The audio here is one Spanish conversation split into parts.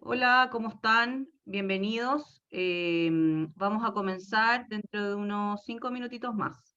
Hola, ¿cómo están? Bienvenidos. Vamos a comenzar dentro de unos 5 minutitos más.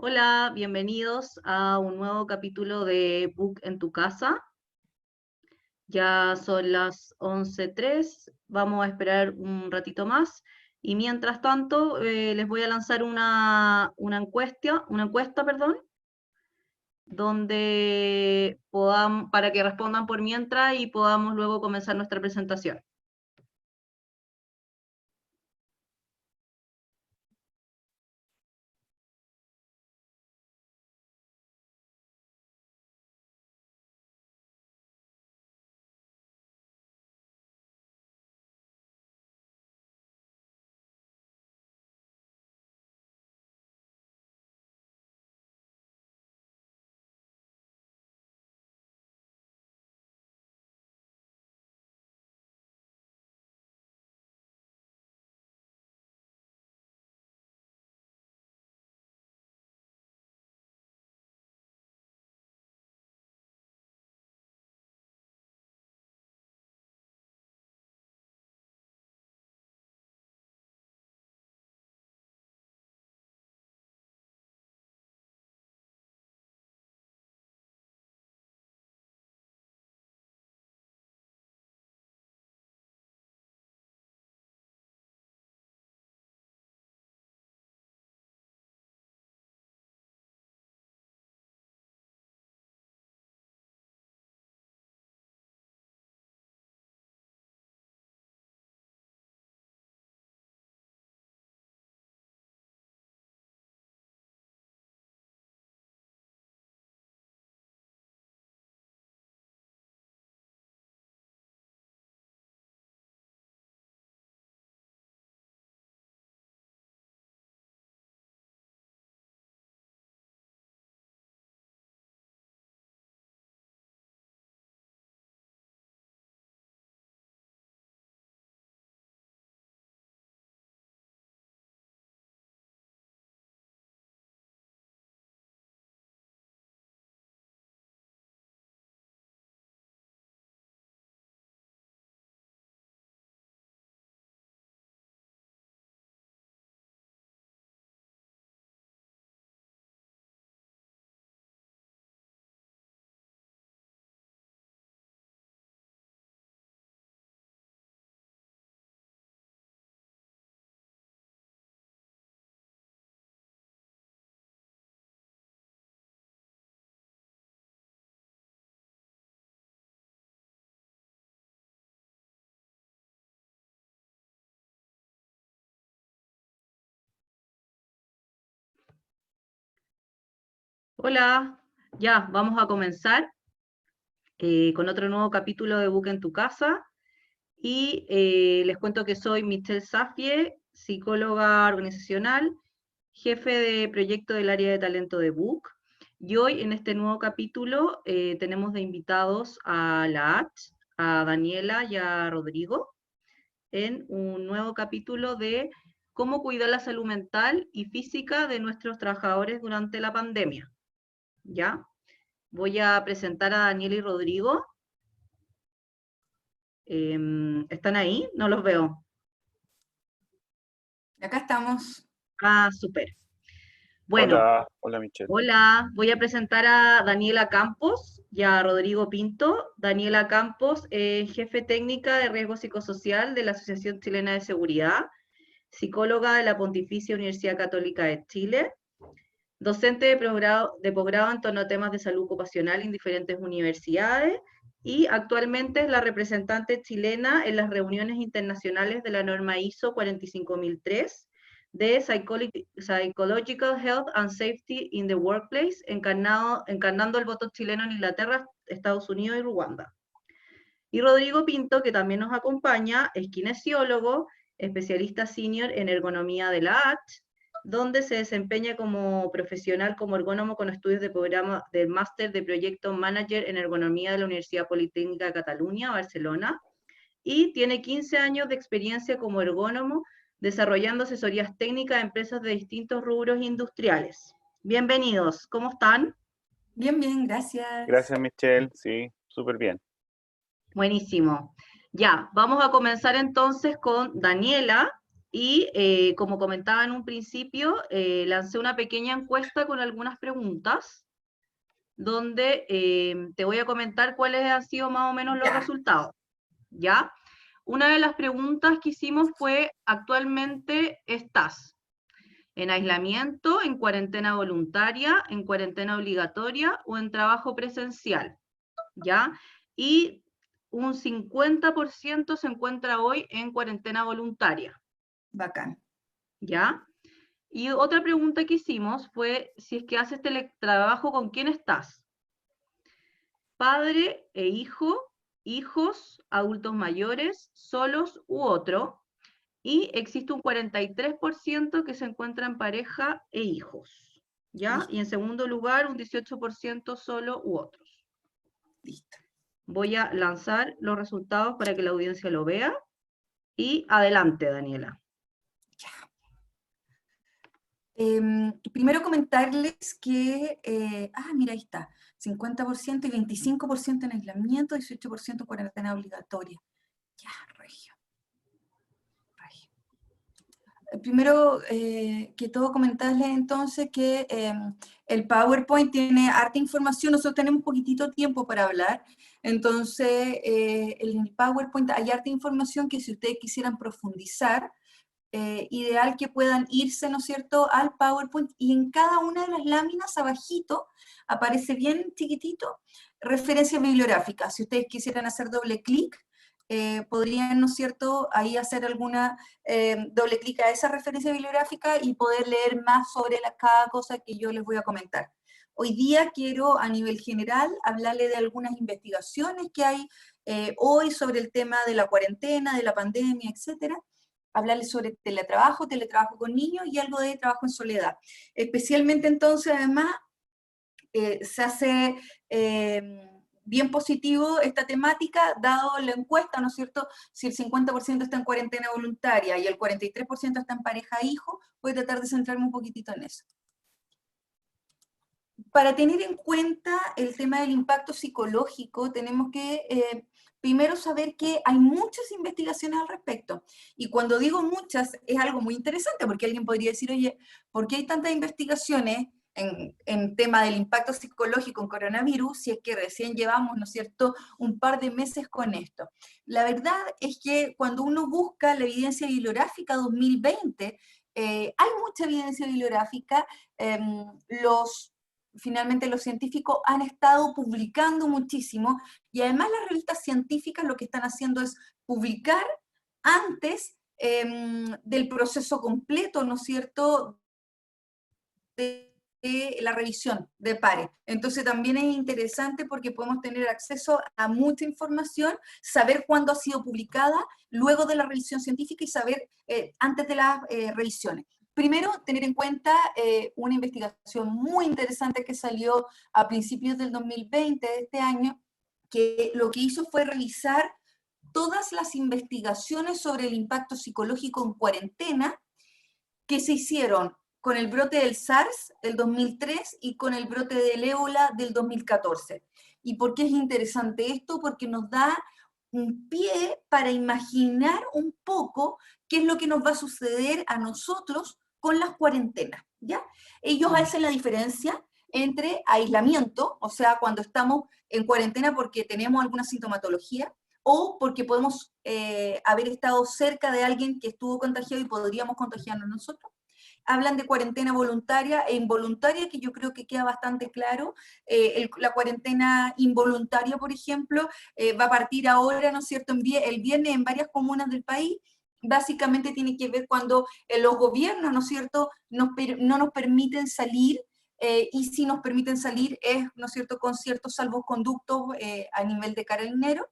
Hola, bienvenidos a un nuevo capítulo de Book en tu casa. Ya son las 11:03, vamos a esperar un ratito más y mientras tanto les voy a lanzar una encuesta, perdón, donde para que respondan por mientras y podamos luego comenzar nuestra presentación. Hola, ya, vamos a comenzar con otro nuevo capítulo de Book en tu casa. Y les cuento que soy Michelle Safie, psicóloga organizacional, jefe de proyecto del área de talento de Book. Y hoy en este nuevo capítulo tenemos de invitados a la H, a Daniela y a Rodrigo, en un nuevo capítulo de cómo cuidar la salud mental y física de nuestros trabajadores durante la pandemia. ¿Ya? Voy a presentar a Daniela y Rodrigo. ¿Están ahí? No los veo. Acá estamos. Ah, súper. Bueno, Hola, hola Michelle. hola, voy a presentar a Daniela Campos y a Rodrigo Pinto. Daniela Campos es jefe técnica de riesgo psicosocial de la Asociación Chilena de Seguridad, psicóloga de la Pontificia Universidad Católica de Chile, docente de posgrado en torno a temas de salud ocupacional en diferentes universidades y actualmente es la representante chilena en las reuniones internacionales de la norma ISO 45003 de Psychological Health and Safety in the Workplace, encarnando el voto chileno en Inglaterra, Estados Unidos y Ruanda. Y Rodrigo Pinto, que también nos acompaña, es kinesiólogo, especialista senior en ergonomía de la ACH, donde se desempeña como profesional como ergónomo con estudios de programa del máster de proyecto manager en ergonomía de la Universidad Politécnica de Cataluña, Barcelona, y tiene 15 años de experiencia como ergónomo desarrollando asesorías técnicas a empresas de distintos rubros industriales. Bienvenidos, ¿cómo están? Bien, bien, gracias. Gracias Michelle, sí, súper bien. Buenísimo. Ya, vamos a comenzar entonces con Daniela. Y como comentaba en un principio, lancé una pequeña encuesta con algunas preguntas, donde te voy a comentar cuáles han sido más o menos los Ya. resultados, ¿ya? Una de las preguntas que hicimos fue, ¿actualmente estás en aislamiento, en cuarentena voluntaria, en cuarentena obligatoria o en trabajo presencial? ¿Ya? Y un 50% se encuentra hoy en cuarentena voluntaria, Bacán. ¿ya? Y otra pregunta que hicimos fue si es que haces teletrabajo, ¿con quién estás? Padre e hijo, hijos, adultos mayores, solos u otro. Y existe un 43% que se encuentra en pareja e hijos, ¿ya? Listo. Y en segundo lugar, un 18% solo u otros. Listo. Voy a lanzar los resultados para que la audiencia lo vea. Y adelante, Daniela. Primero comentarles que, mira, ahí está, 50% y 25% en aislamiento, 18% cuarentena obligatoria. Ya, regio. Primero que todo comentarles entonces que el PowerPoint tiene harta información, nosotros tenemos poquitito tiempo para hablar, entonces en el PowerPoint hay harta información que si ustedes quisieran profundizar, ideal que puedan irse, ¿no es cierto?, al PowerPoint, y en cada una de las láminas abajito aparece bien chiquitito referencia bibliográfica. Si ustedes quisieran hacer doble clic, podrían, ¿no es cierto?, ahí hacer alguna doble clic a esa referencia bibliográfica y poder leer más sobre cada cosa que yo les voy a comentar. Hoy día quiero, a nivel general, hablarle de algunas investigaciones que hay hoy sobre el tema de la cuarentena, de la pandemia, etcétera. Hablarles sobre teletrabajo, teletrabajo con niños y algo de trabajo en soledad. Especialmente entonces, además, se hace bien positivo esta temática, dado la encuesta, ¿no es cierto? Si el 50% está en cuarentena voluntaria y el 43% está en pareja e hijo, voy a tratar de centrarme un poquitito en eso. Para tener en cuenta el tema del impacto psicológico, tenemos que primero saber que hay muchas investigaciones al respecto. Y cuando digo muchas, es algo muy interesante, porque alguien podría decir, oye, ¿por qué hay tantas investigaciones en tema del impacto psicológico en coronavirus, si es que recién llevamos, ¿no es cierto?, un par de meses con esto? La verdad es que cuando uno busca la evidencia bibliográfica 2020, hay mucha evidencia bibliográfica, finalmente los científicos han estado publicando muchísimo, y además las revistas científicas lo que están haciendo es publicar antes del proceso completo, ¿no es cierto?, de la revisión de pares. Entonces también es interesante porque podemos tener acceso a mucha información, saber cuándo ha sido publicada, luego de la revisión científica, y saber antes de las revisiones. Primero, tener en cuenta una investigación muy interesante que salió a principios del 2020, de este año, que lo que hizo fue revisar todas las investigaciones sobre el impacto psicológico en cuarentena que se hicieron con el brote del SARS del 2003 y con el brote del ébola del 2014. ¿Y por qué es interesante esto? Porque nos da un pie para imaginar un poco qué es lo que nos va a suceder a nosotros con las cuarentenas, ¿ya? Ellos hacen la diferencia entre aislamiento, o sea, cuando estamos en cuarentena porque tenemos alguna sintomatología, o porque podemos haber estado cerca de alguien que estuvo contagiado y podríamos contagiarnos nosotros. Hablan de cuarentena voluntaria e involuntaria, que yo creo que queda bastante claro. La cuarentena involuntaria, por ejemplo, va a partir ahora, ¿no es cierto?, el viernes en varias comunas del país. Básicamente tiene que ver cuando los gobiernos, ¿no es cierto?, no nos permiten salir, y si nos permiten salir es, ¿no es cierto?, con ciertos salvoconductos a nivel de carabineros.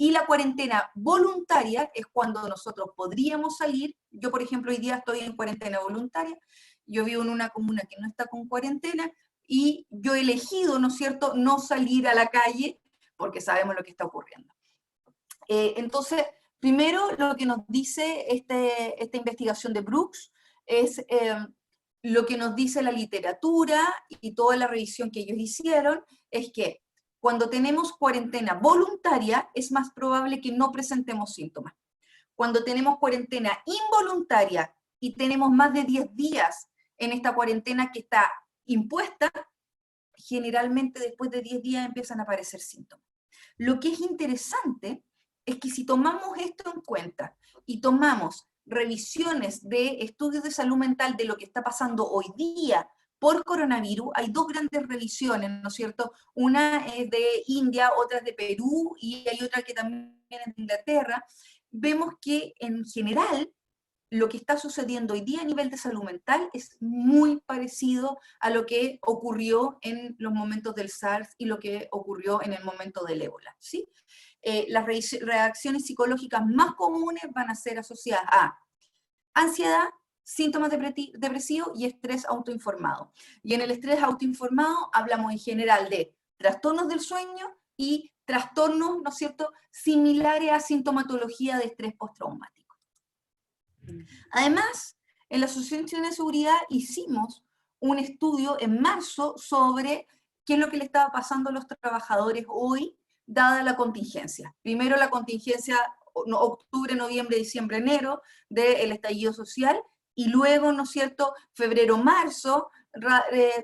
Y la cuarentena voluntaria es cuando nosotros podríamos salir. Yo, por ejemplo, hoy día estoy en cuarentena voluntaria. Yo vivo en una comuna que no está con cuarentena y yo he elegido, ¿no es cierto?, no salir a la calle porque sabemos lo que está ocurriendo. Entonces, primero lo que nos dice esta investigación de Brooks es lo que nos dice la literatura y toda la revisión que ellos hicieron, es que cuando tenemos cuarentena voluntaria es más probable que no presentemos síntomas. cuando tenemos cuarentena involuntaria y tenemos más de 10 días en esta cuarentena que está impuesta, generalmente después de 10 días empiezan a aparecer síntomas. Lo que es interesante es que si tomamos esto en cuenta y tomamos revisiones de estudios de salud mental de lo que está pasando hoy día por coronavirus, hay dos grandes revisiones, ¿no es cierto? Una es de India, otra es de Perú, y hay otra que también es de Inglaterra. Vemos que en general lo que está sucediendo hoy día a nivel de salud mental es muy parecido a lo que ocurrió en los momentos del SARS y lo que ocurrió en el momento del ébola, ¿sí? Las reacciones psicológicas más comunes van a ser asociadas a ansiedad, síntomas depresivos y estrés autoinformado. Y en el estrés autoinformado hablamos en general de trastornos del sueño y trastornos, ¿no es cierto?, similares a sintomatología de estrés postraumático. Además, en la Asociación Chilena de Seguridad hicimos un estudio en marzo sobre qué es lo que le estaba pasando a los trabajadores hoy, dada la contingencia. Primero la contingencia octubre, noviembre, diciembre, enero del estallido social, y luego, ¿no es cierto?, febrero, marzo,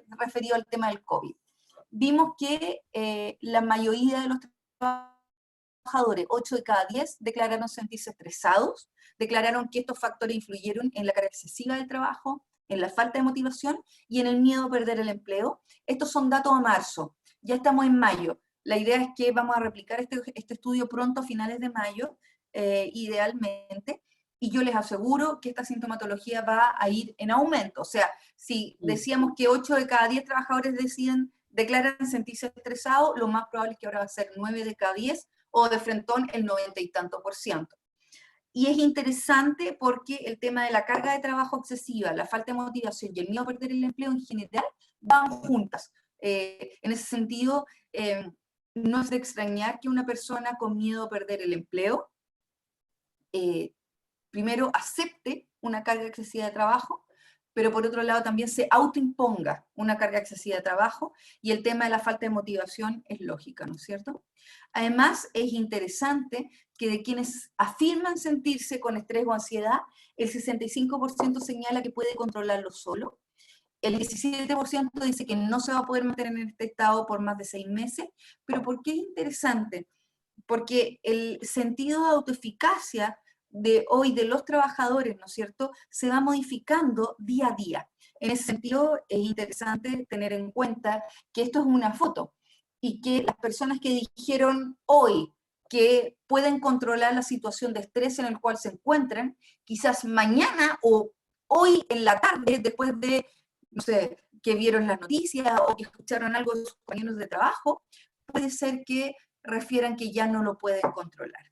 referido al tema del COVID. Vimos que la mayoría de los trabajadores, 8 de cada 10, declararon sentirse estresados, declararon que estos factores influyeron en la carga excesiva del trabajo, en la falta de motivación y en el miedo a perder el empleo. Estos son datos a marzo, ya estamos en mayo. La idea es que vamos a replicar este estudio pronto a finales de mayo, idealmente, y yo les aseguro que esta sintomatología va a ir en aumento. O sea, si decíamos que 8 de cada 10 trabajadores declaran sentirse estresados, lo más probable es que ahora va a ser 9 de cada 10, o de frentón el 90 y tanto %. Y es interesante porque el tema de la carga de trabajo excesiva, la falta de motivación y el miedo a perder el empleo en general van juntas. En ese sentido, no es de extrañar que una persona con miedo a perder el empleo, primero acepte una carga excesiva de trabajo, pero por otro lado también se autoimponga una carga excesiva de trabajo, y el tema de la falta de motivación es lógica, ¿no es cierto? Además, es interesante que de quienes afirman sentirse con estrés o ansiedad, el 65% señala que puede controlarlo solo, el 17% dice que no se va a poder mantener en este estado por más de 6 meses, pero ¿por qué es interesante? Porque el sentido de autoeficacia de hoy de los trabajadores, ¿no es cierto?, se va modificando día a día. En ese sentido, es interesante tener en cuenta que esto es una foto, y que las personas que dijeron hoy que pueden controlar la situación de estrés en el cual se encuentran, quizás mañana o hoy en la tarde, después de, no sé, que vieron las noticias o que escucharon algo de sus compañeros de trabajo, puede ser que refieran que ya no lo pueden controlar.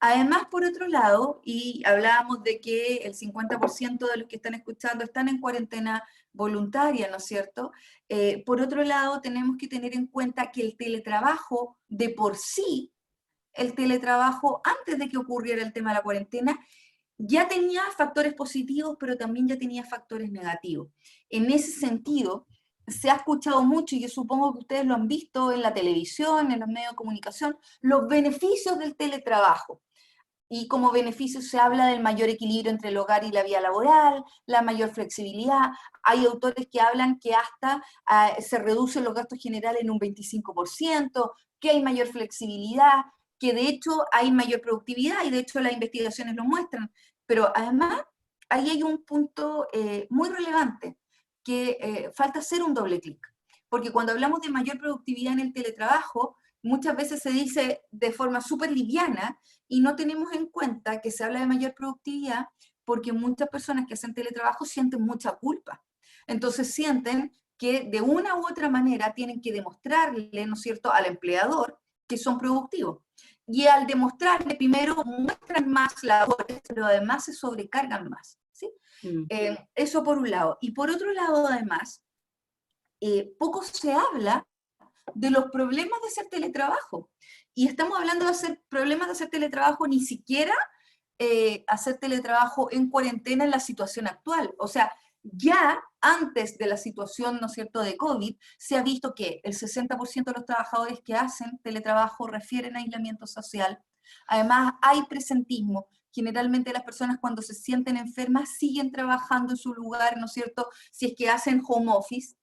Además, por otro lado, y hablábamos de que el 50% de los que están escuchando están en cuarentena voluntaria, ¿no es cierto? Por otro lado, tenemos que tener en cuenta que el teletrabajo de por sí, el teletrabajo antes de que ocurriera el tema de la cuarentena, ya tenía factores positivos, pero también ya tenía factores negativos. En ese sentido, se ha escuchado mucho, y yo supongo que ustedes lo han visto en la televisión, en los medios de comunicación, los beneficios del teletrabajo. Y como beneficio se habla del mayor equilibrio entre el hogar y la vida laboral, la mayor flexibilidad. Hay autores que hablan que hasta se reducen los gastos generales en un 25%, que hay mayor flexibilidad, que de hecho hay mayor productividad, y de hecho las investigaciones lo muestran. Pero además, ahí hay un punto muy relevante, que falta hacer un doble clic. Porque cuando hablamos de mayor productividad en el teletrabajo, muchas veces se dice de forma súper liviana, y no tenemos en cuenta que se habla de mayor productividad porque muchas personas que hacen teletrabajo sienten mucha culpa. Entonces sienten que de una u otra manera tienen que demostrarle, ¿no es cierto?, al empleador que son productivos. Y al demostrarle, primero muestran más labores, pero además se sobrecargan más, ¿sí? Eso por un lado. Y por otro lado, además, poco se habla de los problemas de hacer teletrabajo. Y estamos hablando de problemas de hacer teletrabajo, ni siquiera hacer teletrabajo en cuarentena en la situación actual. O sea, ya antes de la situación, ¿no es cierto?, de COVID, se ha visto que el 60% de los trabajadores que hacen teletrabajo refieren a aislamiento social, Además, hay presentismo. Generalmente las personas cuando se sienten enfermas siguen trabajando en su lugar, ¿no es cierto?, si es que hacen home office.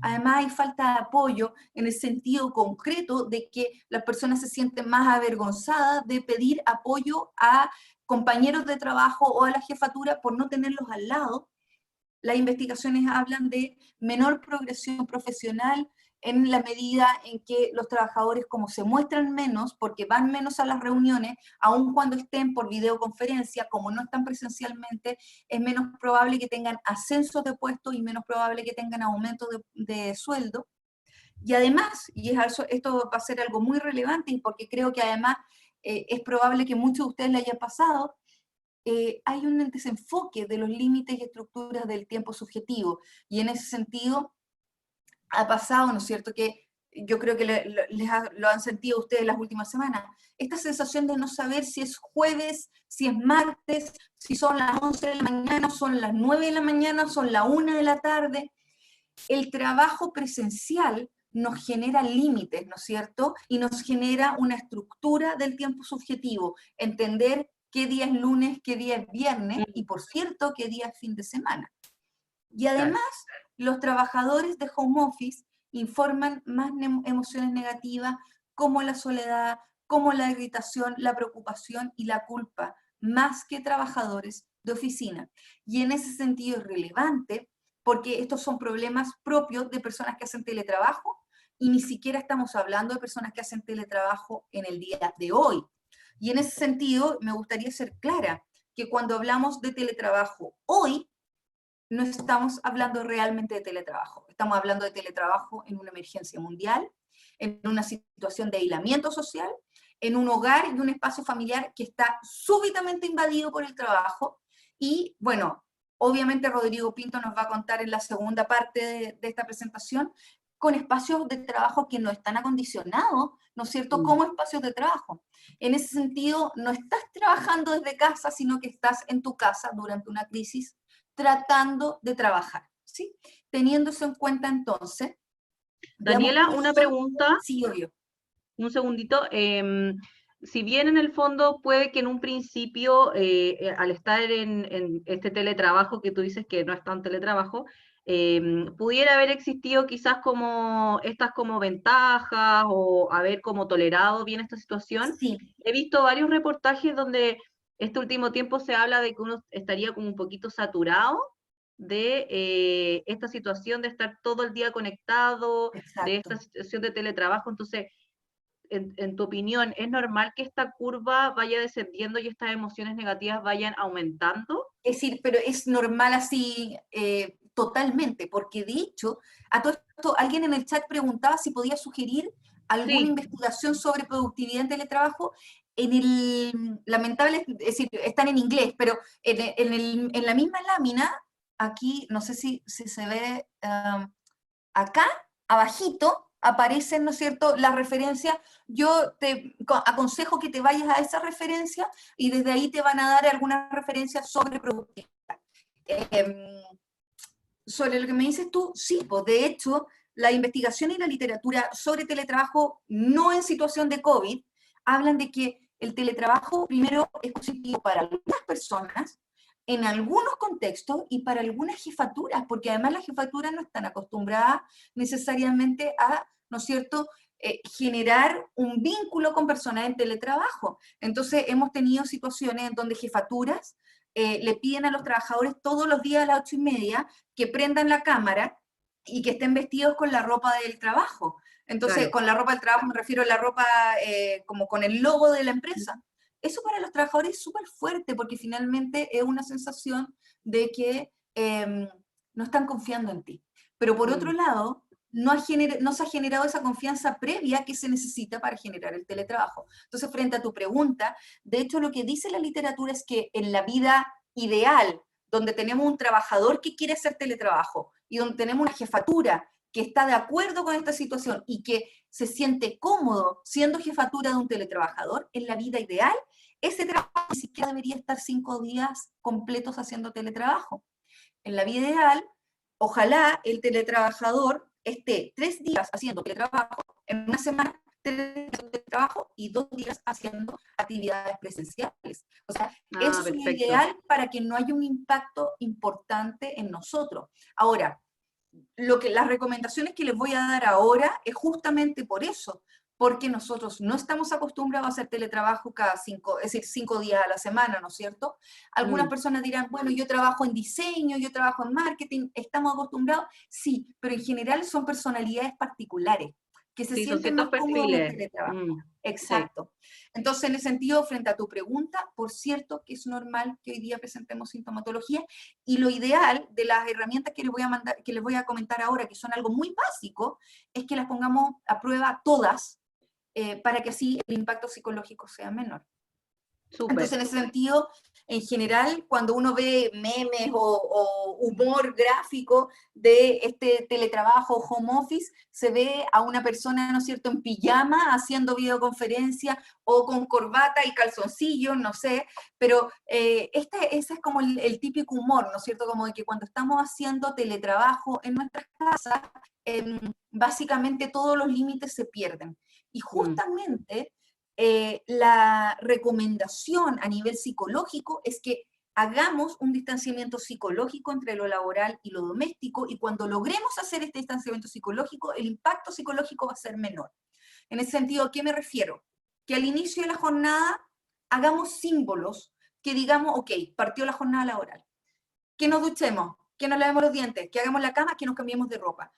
Además hay falta de apoyo en el sentido concreto de que las personas se sienten más avergonzadas de pedir apoyo a compañeros de trabajo o a la jefatura por no tenerlos al lado. Las investigaciones hablan de menor progresión profesional en la medida en que los trabajadores, como se muestran menos, porque van menos a las reuniones, aun cuando estén por videoconferencia, como no están presencialmente, es menos probable que tengan ascensos de puestos y menos probable que tengan aumento de sueldo. Y además, esto va a ser algo muy relevante, porque creo que además es probable que muchos de ustedes le haya pasado, hay un desenfoque de los límites y estructuras del tiempo subjetivo, y en ese sentido ha pasado, ¿no es cierto?, que yo creo que lo han sentido ustedes las últimas semanas, esta sensación de no saber si es jueves, si es martes, si son las 11 de la mañana, son las 9 de la mañana, son las 1 de la tarde. El trabajo presencial nos genera límites, ¿no es cierto?, y nos genera una estructura del tiempo subjetivo, entender qué día es lunes, qué día es viernes, y por cierto, qué día es fin de semana. Y además, los trabajadores de home office informan más emociones negativas como la soledad, como la irritación, la preocupación y la culpa, más que trabajadores de oficina. Y en ese sentido es relevante porque estos son problemas propios de personas que hacen teletrabajo y ni siquiera estamos hablando de personas que hacen teletrabajo en el día de hoy. Y en ese sentido me gustaría ser clara que cuando hablamos de teletrabajo hoy, no estamos hablando realmente de teletrabajo. Estamos hablando de teletrabajo en una emergencia mundial, en una situación de aislamiento social, en un hogar y un espacio familiar que está súbitamente invadido por el trabajo. Y bueno, obviamente Rodrigo Pinto nos va a contar en la segunda parte de esta presentación, con espacios de trabajo que no están acondicionados, ¿no es cierto?, como espacios de trabajo. En ese sentido, no estás trabajando desde casa, sino que estás en tu casa durante una crisis tratando de trabajar, ¿sí? Teniendo eso en cuenta entonces. Daniela, una pregunta. Sí, obvio. Un segundito. Si bien en el fondo puede que en un principio, al estar en este teletrabajo que tú dices que no es tan teletrabajo, pudiera haber existido quizás como estas como ventajas o haber como tolerado bien esta situación. Sí. He visto varios reportajes donde este último tiempo se habla de que uno estaría como un poquito saturado de esta situación de estar todo el día conectado, Exacto. de esta situación de teletrabajo. Entonces, en tu opinión, ¿es normal que esta curva vaya descendiendo y estas emociones negativas vayan aumentando? Es decir, pero es normal así totalmente, porque de hecho, a todo esto, alguien en el chat preguntaba si podía sugerir alguna investigación sobre productividad en teletrabajo. Lamentable, es decir, están en inglés, pero en la misma lámina, aquí, no sé si se ve acá, abajito, aparecen, ¿no es cierto?, las referencias. Yo te aconsejo que te vayas a esa referencia y desde ahí te van a dar algunas referencias sobre productividad. Sobre lo que me dices tú, sí, pues de hecho, la investigación y la literatura sobre teletrabajo, no en situación de COVID, hablan de que el teletrabajo primero es positivo para algunas personas, en algunos contextos y para algunas jefaturas, porque además las jefaturas no están acostumbradas necesariamente a, ¿no es cierto?, generar un vínculo con personas en teletrabajo. Entonces hemos tenido situaciones en donde jefaturas le piden a los trabajadores todos los días a las 8:30 que prendan la cámara y que estén vestidos con la ropa del trabajo. Entonces, claro, con la ropa del trabajo me refiero a la ropa como con el logo de la empresa. Eso para los trabajadores es súper fuerte porque finalmente es una sensación de que no están confiando en ti. Pero por otro lado, no se ha generado esa confianza previa que se necesita para generar el teletrabajo. Entonces, frente a tu pregunta, de hecho lo que dice la literatura es que en la vida ideal, donde tenemos un trabajador que quiere hacer teletrabajo y donde tenemos una jefatura que está de acuerdo con esta situación y que se siente cómodo siendo jefatura de un teletrabajador, en la vida ideal, ese trabajo ni siquiera debería estar 5 días completos haciendo teletrabajo. En la vida ideal, ojalá el teletrabajador esté 3 días haciendo teletrabajo en una semana 3 días de trabajo y 2 días haciendo actividades presenciales. O sea, eso es lo perfecto. ideal para que no haya un impacto importante en nosotros. Ahora, las recomendaciones que les voy a dar ahora es justamente por eso, porque nosotros no estamos acostumbrados a hacer teletrabajo cada 5 días a la semana, ¿no es cierto? Algunas personas dirán, bueno, yo trabajo en diseño, yo trabajo en marketing, ¿estamos acostumbrados? Sí, pero en general son personalidades particulares, que se Sí, son sienten ciertos más cómodos en el perfiles. teletrabajo. Sí. Exacto. Entonces, en ese sentido, frente a tu pregunta, por cierto que es normal que hoy día presentemos sintomatología, y lo ideal de las herramientas que les voy a comentar ahora, que son algo muy básico, es que las pongamos a prueba todas, para que así el impacto psicológico sea menor. Súper. Entonces, en ese sentido, en general, cuando uno ve memes o humor gráfico de este teletrabajo home office, se ve a una persona, ¿no es cierto?, en pijama haciendo videoconferencia o con corbata y calzoncillos, no sé, pero ese es como el típico humor, ¿no es cierto?, como de que cuando estamos haciendo teletrabajo en nuestras casas, básicamente todos los límites se pierden. Y justamente la recomendación a nivel psicológico es que hagamos un distanciamiento psicológico entre lo laboral y lo doméstico, y cuando logremos hacer este distanciamiento psicológico, el impacto psicológico va a ser menor. En ese sentido, ¿a qué me refiero? Que al inicio de la jornada hagamos símbolos que digamos, ok, partió la jornada laboral, que nos duchemos, que nos lavemos los dientes, que hagamos la cama, que nos cambiemos de ropa.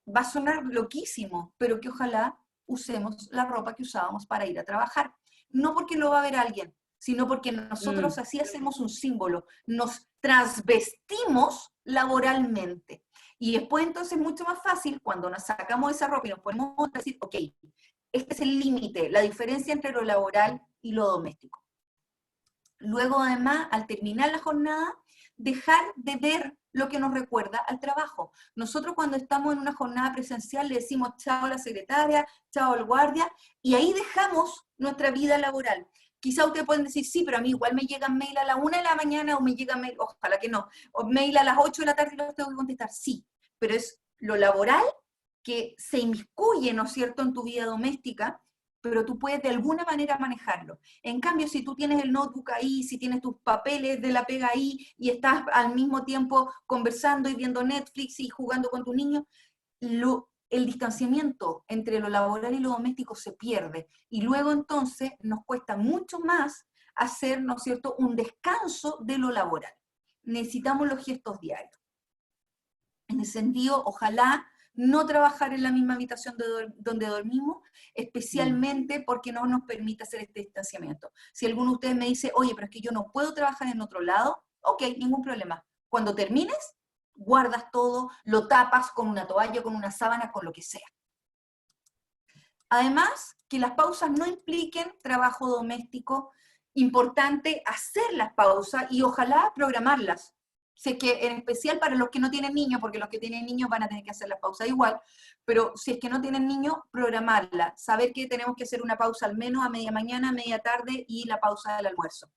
Va a sonar loquísimo, pero que ojalá usemos la ropa que usábamos para ir a trabajar. No porque lo va a ver alguien, sino porque nosotros así hacemos un símbolo, nos transvestimos laboralmente. Y después entonces es mucho más fácil cuando nos sacamos esa ropa y nos ponemos a decir, ok, este es el límite, la diferencia entre lo laboral y lo doméstico. Luego además, al terminar la jornada, dejar de ver lo que nos recuerda al trabajo. Nosotros cuando estamos en una jornada presencial le decimos chao a la secretaria, chao al guardia, y ahí dejamos nuestra vida laboral. Quizá ustedes pueden decir, sí, pero a mí igual me llegan mail a la 1 de la mañana, o me llegan mail, ojalá que no, o mail a las 8 de la tarde y los tengo que contestar. Sí, pero es lo laboral que se inmiscuye, ¿no es cierto?, en tu vida doméstica, pero tú puedes de alguna manera manejarlo. En cambio, si tú tienes el notebook ahí, si tienes tus papeles de la pega ahí, y estás al mismo tiempo conversando y viendo Netflix y jugando con tu niño, el distanciamiento entre lo laboral y lo doméstico se pierde, y luego entonces nos cuesta mucho más hacer, ¿no es cierto?, un descanso de lo laboral. Necesitamos los gestos diarios. En ese sentido, ojalá no trabajar en la misma habitación donde dormimos, especialmente porque no nos permite hacer este distanciamiento. Si alguno de ustedes me dice, oye, pero es que yo no puedo trabajar en otro lado, ok, ningún problema. Cuando termines, guardas todo, lo tapas con una toalla, con una sábana, con lo que sea. Además, que las pausas no impliquen trabajo doméstico. Importante hacer las pausas y ojalá programarlas. Sé que en especial para los que no tienen niños, porque los que tienen niños van a tener que hacer la pausa igual, pero si es que no tienen niños, programarla. Saber que tenemos que hacer una pausa al menos a media mañana, media tarde y la pausa del almuerzo.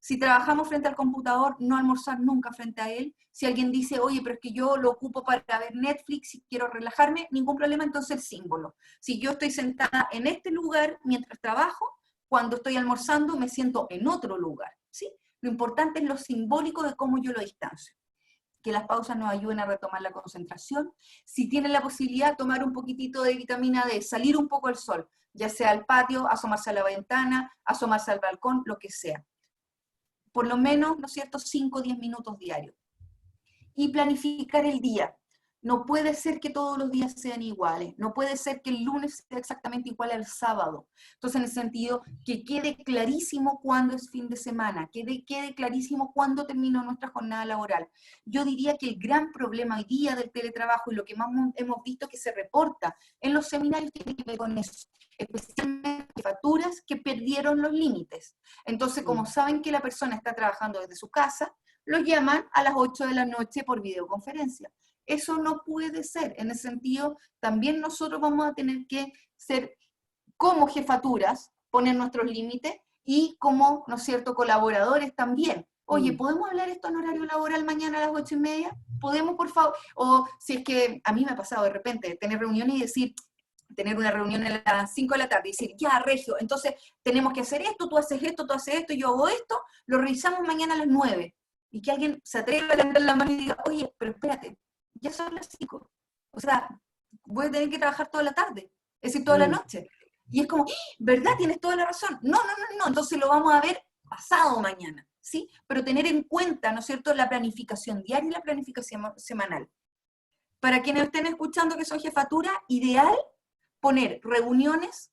Si trabajamos frente al computador, no almorzar nunca frente a él. Si alguien dice, oye, pero es que yo lo ocupo para ver Netflix y quiero relajarme, ningún problema, entonces el símbolo. Si yo estoy sentada en este lugar mientras trabajo, cuando estoy almorzando me siento en otro lugar, ¿sí? Lo importante es lo simbólico de cómo yo lo distancio. Que las pausas nos ayuden a retomar la concentración. Si tienen la posibilidad, tomar un poquitito de vitamina D, salir un poco al sol, ya sea al patio, asomarse a la ventana, asomarse al balcón, lo que sea. Por lo menos, ¿no es cierto?, 5 o 10 minutos diarios. Y planificar el día. No puede ser que todos los días sean iguales, no puede ser que el lunes sea exactamente igual al sábado. Entonces, en el sentido, que quede clarísimo cuándo es fin de semana, que quede clarísimo cuándo termina nuestra jornada laboral. Yo diría que el gran problema hoy día del teletrabajo, y lo que más hemos visto que se reporta en los seminarios, tiene que ver con eso, especialmente jefaturas que perdieron los límites. Entonces, como saben que la persona está trabajando desde su casa, los llaman a las 8 de la noche por videoconferencia. Eso no puede ser. En ese sentido, también nosotros vamos a tener que ser, como jefaturas, poner nuestros límites, y como, ¿no es cierto?, colaboradores también. Oye, ¿podemos hablar esto en horario laboral mañana a las 8:30? ¿Podemos, por favor? O si es que a mí me ha pasado de repente tener reuniones y decir, tener una reunión a las 5 de la tarde y decir, ya, Regio, entonces tenemos que hacer esto, tú haces esto, yo hago esto, lo revisamos mañana a las 9. Y que alguien se atreva a levantar la mano y diga, oye, pero espérate, ya son las 5. O sea, voy a tener que trabajar toda la tarde, es decir, toda la noche. Y es como, ¿verdad? Tienes toda la razón. No, entonces lo vamos a ver pasado mañana, ¿sí? Pero tener en cuenta, ¿no es cierto?, la planificación diaria y la planificación semanal. Para quienes estén escuchando que son jefatura, ideal poner reuniones,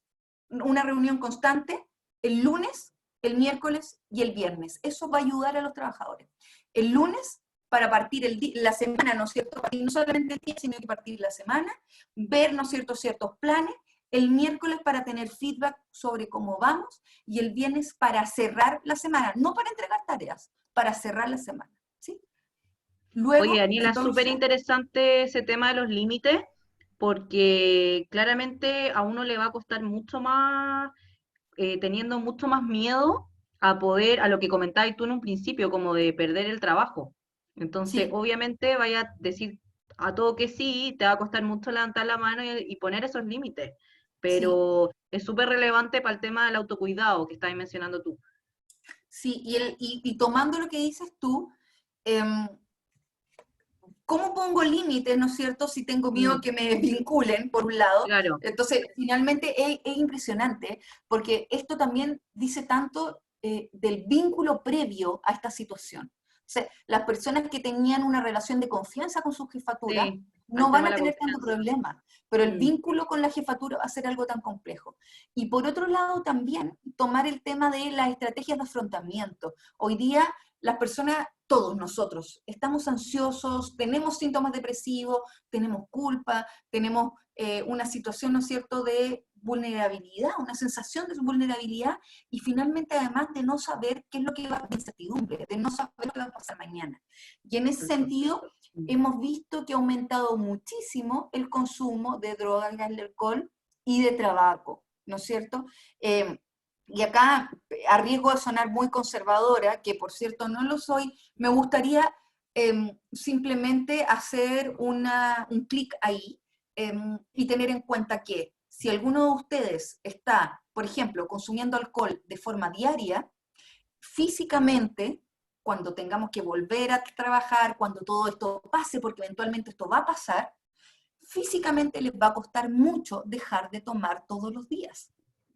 una reunión constante, el lunes, el miércoles y el viernes. Eso va a ayudar a los trabajadores. El lunes, para partir la semana, ¿no es cierto?, no solamente el día, sino que partir la semana, ver, ¿no es cierto?, ciertos planes, el miércoles para tener feedback sobre cómo vamos, y el viernes para cerrar la semana, no para entregar tareas, para cerrar la semana, ¿sí? Luego, Oye, Daniela, es súper entonces, interesante ese tema de los límites, porque claramente a uno le va a costar mucho más, teniendo mucho más miedo a poder, a lo que comentabas tú en un principio, como de perder el trabajo. Entonces, sí, obviamente vaya a decir a todo que sí, te va a costar mucho levantar la mano y poner esos límites, sí, pero es súper relevante para el tema del autocuidado que estabas mencionando tú. sí, y tomando lo que dices tú, ¿cómo pongo límites, no es cierto, si tengo miedo Mm, que me vinculen, por un lado? claro, Entonces, finalmente es impresionante, porque esto también dice tanto del vínculo previo a esta situación. O sea, las personas que tenían una relación de confianza con su jefatura sí, al no tema van de a la tener tanto confianza. problema, pero el Mm, vínculo con la jefatura va a ser algo tan complejo. Y por otro lado, también tomar el tema de las estrategias de afrontamiento. Hoy día las personas, todos nosotros, estamos ansiosos, tenemos síntomas depresivos, tenemos culpa, tenemos una situación, ¿no es cierto?, de vulnerabilidad, una sensación de vulnerabilidad, y finalmente además de no saber qué es lo que va a pasar, incertidumbre, de no saber lo que va a pasar mañana. Y en ese sentido, mm. hemos visto que ha aumentado muchísimo el consumo de drogas, de alcohol y de tabaco, ¿no es cierto? Y acá, a riesgo de sonar muy conservadora, que por cierto no lo soy, me gustaría simplemente hacer un clic ahí y tener en cuenta que si alguno de ustedes está, por ejemplo, consumiendo alcohol de forma diaria, físicamente, cuando tengamos que volver a trabajar, cuando todo esto pase, porque eventualmente esto va a pasar, físicamente les va a costar mucho dejar de tomar todos los días.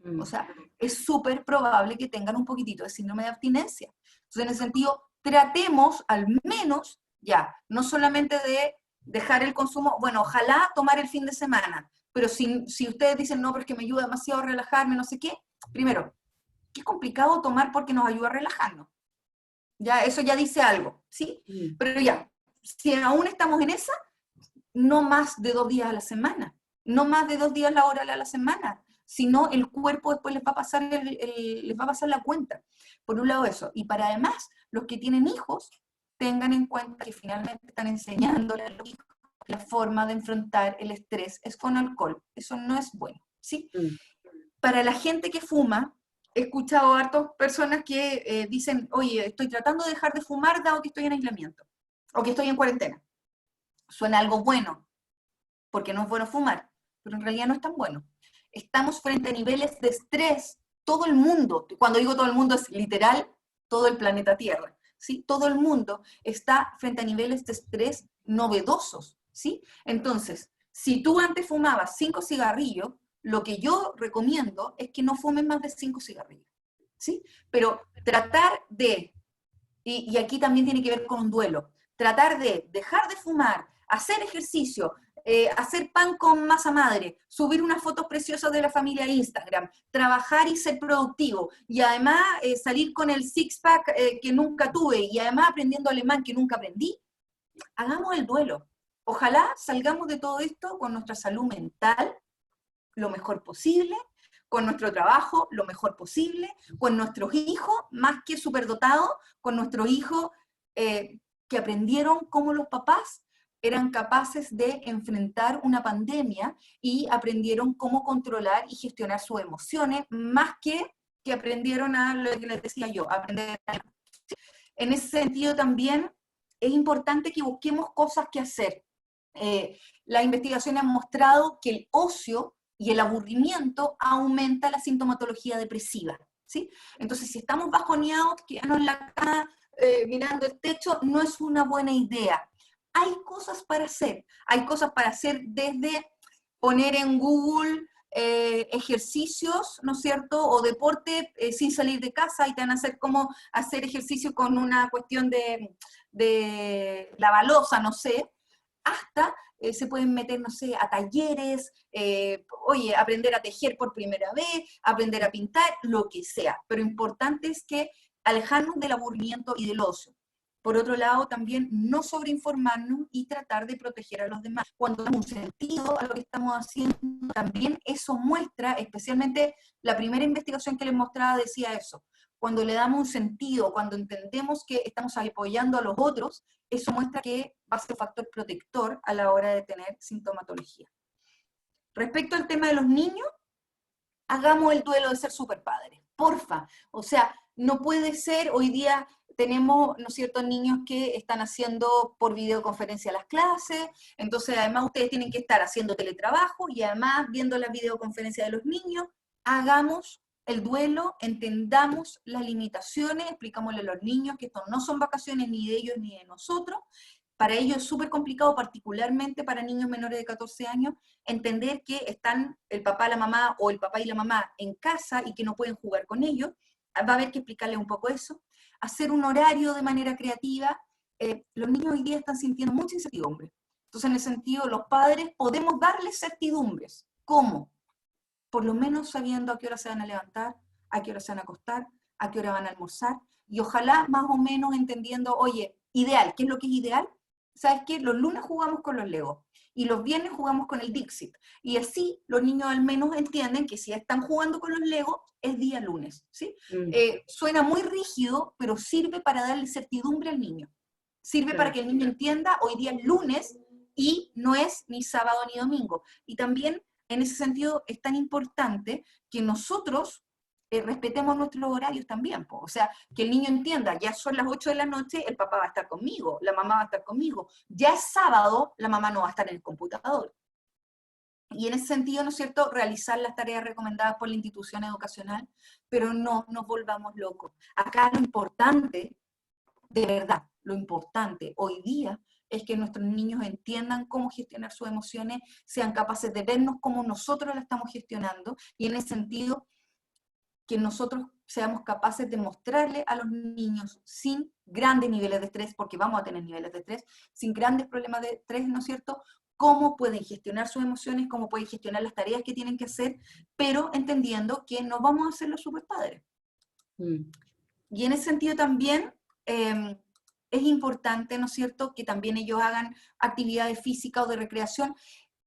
O Mm. sea, es súper probable que tengan un poquitito de síndrome de abstinencia. Entonces, en ese sentido, tratemos al menos, ya, no solamente de dejar el consumo, bueno, ojalá tomar el fin de semana, pero si ustedes dicen, no, pero es que me ayuda demasiado a relajarme, no sé qué, primero, qué complicado tomar porque nos ayuda a relajarnos. Ya, eso ya dice algo, ¿sí? Mm. Pero ya, si aún estamos en esa, no más de 2 días a la semana, no más de 2 días laborales a la semana, sino el cuerpo después les va a pasar, les va a pasar la cuenta. Por un lado eso, y para además, los que tienen hijos, tengan en cuenta que finalmente están enseñándole a los hijos la forma de enfrentar el estrés es con alcohol, eso no es bueno, ¿sí? Mm. Para la gente que fuma, he escuchado a hartas personas que dicen, oye, estoy tratando de dejar de fumar dado que estoy en aislamiento, o que estoy en cuarentena. Suena algo bueno, porque no es bueno fumar, pero en realidad no es tan bueno. Estamos frente a niveles de estrés, todo el mundo, cuando digo todo el mundo es literal, todo el planeta Tierra, ¿sí? Todo el mundo está frente a niveles de estrés novedosos, ¿sí? Entonces, si tú antes fumabas 5 cigarrillos, lo que yo recomiendo es que no fumes más de 5 cigarrillos, ¿sí? Pero tratar de, y aquí también tiene que ver con un duelo, tratar de dejar de fumar, hacer ejercicio, hacer pan con masa madre, subir unas fotos preciosas de la familia a Instagram, trabajar y ser productivo, y además salir con el six-pack que nunca tuve, y además aprendiendo alemán que nunca aprendí, hagamos el duelo. Ojalá salgamos de todo esto con nuestra salud mental lo mejor posible, con nuestro trabajo lo mejor posible, con nuestros hijos más que superdotados, con nuestros hijos que aprendieron cómo los papás eran capaces de enfrentar una pandemia y aprendieron cómo controlar y gestionar sus emociones, más que aprendieron a lo que les decía yo, aprender. En ese sentido también es importante que busquemos cosas que hacer. Las investigaciones han mostrado que el ocio y el aburrimiento aumenta la sintomatología depresiva, ¿sí? Entonces, si estamos bajoneados, quedarnos en la cama mirando el techo, no es una buena idea. Hay cosas para hacer desde poner en Google ejercicios, ¿no es cierto?, o deporte sin salir de casa, y te van a hacer como hacer ejercicio con una cuestión de la balosa, no sé, hasta se pueden meter, no sé, a talleres, oye, aprender a tejer por primera vez, aprender a pintar, lo que sea. Pero importante es que alejarnos del aburrimiento y del ocio. Por otro lado, también no sobreinformarnos y tratar de proteger a los demás. Cuando damos un sentido a lo que estamos haciendo, también eso muestra, especialmente la primera investigación que les mostraba decía eso. Cuando le damos un sentido, cuando entendemos que estamos apoyando a los otros, eso muestra que va a ser un factor protector a la hora de tener sintomatología. Respecto al tema de los niños, hagamos el duelo de ser superpadres, porfa. O sea, no puede ser, hoy día tenemos, ¿no es cierto?, niños que están haciendo por videoconferencia las clases, entonces además ustedes tienen que estar haciendo teletrabajo y además viendo la videoconferencia de los niños. Hagamos el duelo, entendamos las limitaciones, explicámosle a los niños que esto no son vacaciones ni de ellos ni de nosotros. Para ellos es súper complicado, particularmente para niños menores de 14 años, entender que están el papá, la mamá, o el papá y la mamá en casa y que no pueden jugar con ellos. Va a haber que explicarles un poco eso. Hacer un horario de manera creativa. Los niños hoy día están sintiendo mucha incertidumbre. Entonces, en ese sentido, los padres podemos darles certidumbres. ¿Cómo? Por lo menos sabiendo a qué hora se van a levantar, a qué hora se van a acostar, a qué hora van a almorzar, y ojalá más o menos entendiendo, oye, ideal, ¿qué es lo que es ideal? ¿Sabes qué? Los lunes jugamos con los Legos, y los viernes jugamos con el Dixit, y así los niños al menos entienden que si están jugando con los Legos, es día lunes, ¿sí? Suena muy rígido, pero sirve para darle certidumbre al niño. Sirve para que el niño entienda, hoy día es lunes, y no es ni sábado ni domingo. Y también, en ese sentido, es tan importante que nosotros respetemos nuestros horarios también, po. O sea, que el niño entienda, ya son las 8 de la noche, el papá va a estar conmigo, la mamá va a estar conmigo. Ya es sábado, la mamá no va a estar en el computador. Y en ese sentido, ¿no es cierto?, realizar las tareas recomendadas por la institución educacional, pero no nos volvamos locos. Acá lo importante, de verdad, lo importante hoy día es que nuestros niños entiendan cómo gestionar sus emociones, sean capaces de vernos como nosotros la estamos gestionando, y en ese sentido, que nosotros seamos capaces de mostrarle a los niños sin grandes niveles de estrés, porque vamos a tener niveles de estrés, sin grandes problemas de estrés, ¿no es cierto?, cómo pueden gestionar sus emociones, cómo pueden gestionar las tareas que tienen que hacer, pero entendiendo que no vamos a ser los superpadres. Y en ese sentido también es importante, ¿no es cierto?, que también ellos hagan actividades físicas o de recreación.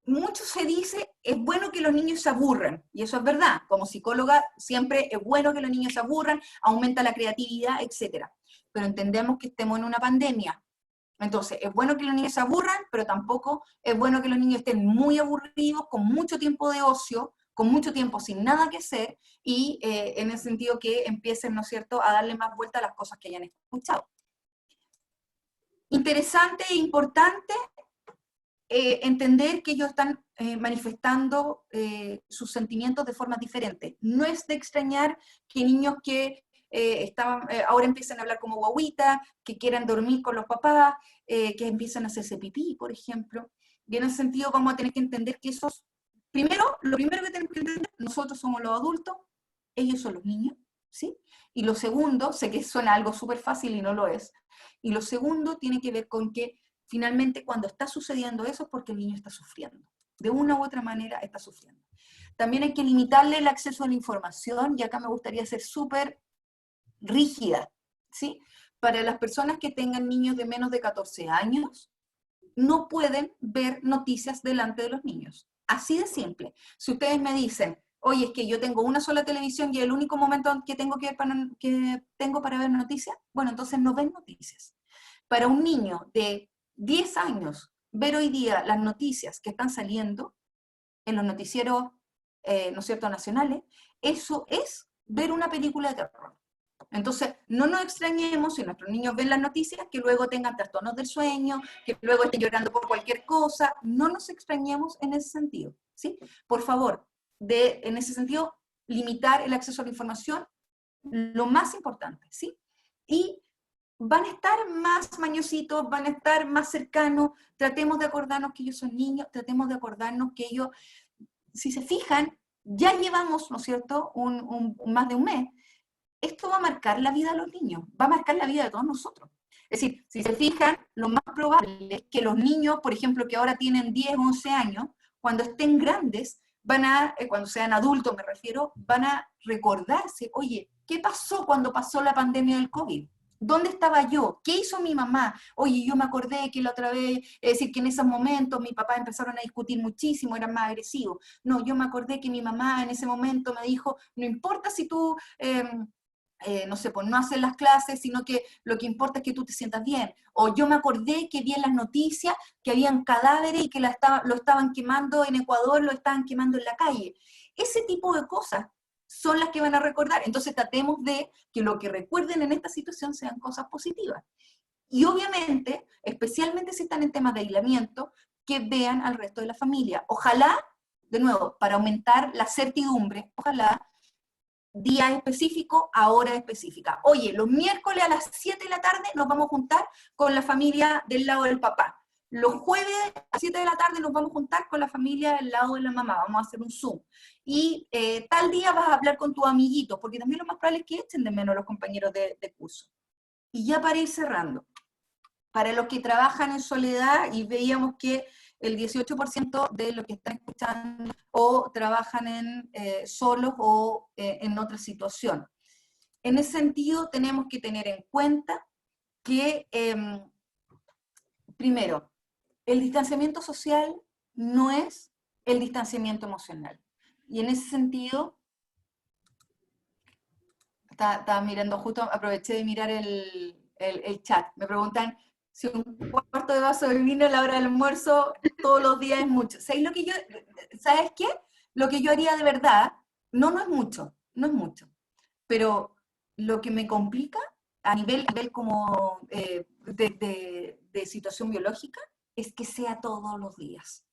Mucho se dice, es bueno que los niños se aburran, y eso es verdad. Como psicóloga, siempre es bueno que los niños se aburran, aumenta la creatividad, etc. Pero entendemos que estemos en una pandemia. Entonces, es bueno que los niños se aburran, pero tampoco es bueno que los niños estén muy aburridos, con mucho tiempo de ocio, con mucho tiempo sin nada que hacer, y en el sentido que empiecen, ¿no es cierto?, a darle más vuelta a las cosas que hayan escuchado. Interesante e importante entender que ellos están manifestando sus sentimientos de formas diferentes. No es de extrañar que niños que ahora empiezan a hablar como guaguita, que quieran dormir con los papás, que empiezan a hacerse pipí, por ejemplo. Y en ese sentido vamos a tener que entender que esos, lo primero que tenemos que entender, nosotros somos los adultos, ellos son los niños, ¿sí? Y lo segundo, sé que suena algo súper fácil y no lo es, y lo segundo tiene que ver con que finalmente cuando está sucediendo eso es porque el niño está sufriendo. De una u otra manera está sufriendo. También hay que limitarle el acceso a la información, y acá me gustaría ser súper rígida, ¿sí? Para las personas que tengan niños de menos de 14 años, no pueden ver noticias delante de los niños. Así de simple. Si ustedes me dicen, oye, es que yo tengo una sola televisión y el único momento que tengo para ver noticias, bueno, entonces no ven noticias. Para un niño de 10 años, ver hoy día las noticias que están saliendo en los noticieros, ¿no es cierto?, nacionales, eso es ver una película de terror. Entonces, no nos extrañemos si nuestros niños ven las noticias, que luego tengan trastornos del sueño, que luego estén llorando por cualquier cosa. No nos extrañemos en ese sentido, ¿sí? Por favor, en ese sentido, limitar el acceso a la información, lo más importante, ¿sí? Y van a estar más mañositos, van a estar más cercanos, tratemos de acordarnos que ellos son niños, tratemos de acordarnos que ellos, si se fijan, ya llevamos, ¿no es cierto?, más de un mes. Esto va a marcar la vida de los niños, va a marcar la vida de todos nosotros. Es decir, si se fijan, lo más probable es que los niños, por ejemplo, que ahora tienen 10, 11 años, cuando estén grandes, cuando sean adultos me refiero, van a recordarse, oye, ¿qué pasó cuando pasó la pandemia del COVID? ¿Dónde estaba yo? ¿Qué hizo mi mamá? Oye, yo me acordé que la otra vez, es decir, que en esos momentos mis papás empezaron a discutir muchísimo, eran más agresivos. No, yo me acordé que mi mamá en ese momento me dijo, no importa si tú, no sé, pues no haces las clases, sino que lo que importa es que tú te sientas bien. O yo me acordé que vi en las noticias que habían cadáveres y que lo estaban quemando en Ecuador, lo estaban quemando en la calle. Ese tipo de cosas son las que van a recordar. Entonces tratemos de que lo que recuerden en esta situación sean cosas positivas. Y obviamente, especialmente si están en temas de aislamiento, que vean al resto de la familia. Ojalá, de nuevo, para aumentar la certidumbre, ojalá día específico a hora específica. Oye, los miércoles a las 7 de la tarde nos vamos a juntar con la familia del lado del papá. Los jueves a las 7 de la tarde nos vamos a juntar con la familia del lado de la mamá, vamos a hacer un Zoom. Y tal día vas a hablar con tus amiguitos, porque también lo más probable es que echen de menos a los compañeros de curso. Y ya para ir cerrando, para los que trabajan en soledad, y veíamos que el 18% de los que están escuchando o trabajan solos o en otra situación. En ese sentido, tenemos que tener en cuenta que, primero, el distanciamiento social no es el distanciamiento emocional. Y en ese sentido, estaba mirando, justo aproveché de mirar el chat. Me preguntan si un cuarto de vaso de vino a la hora del almuerzo todos los días es mucho. ¿Sabes qué? Lo que yo haría de verdad, no es mucho, no es mucho. Pero lo que me complica a nivel como de situación biológica es que sea todos los días.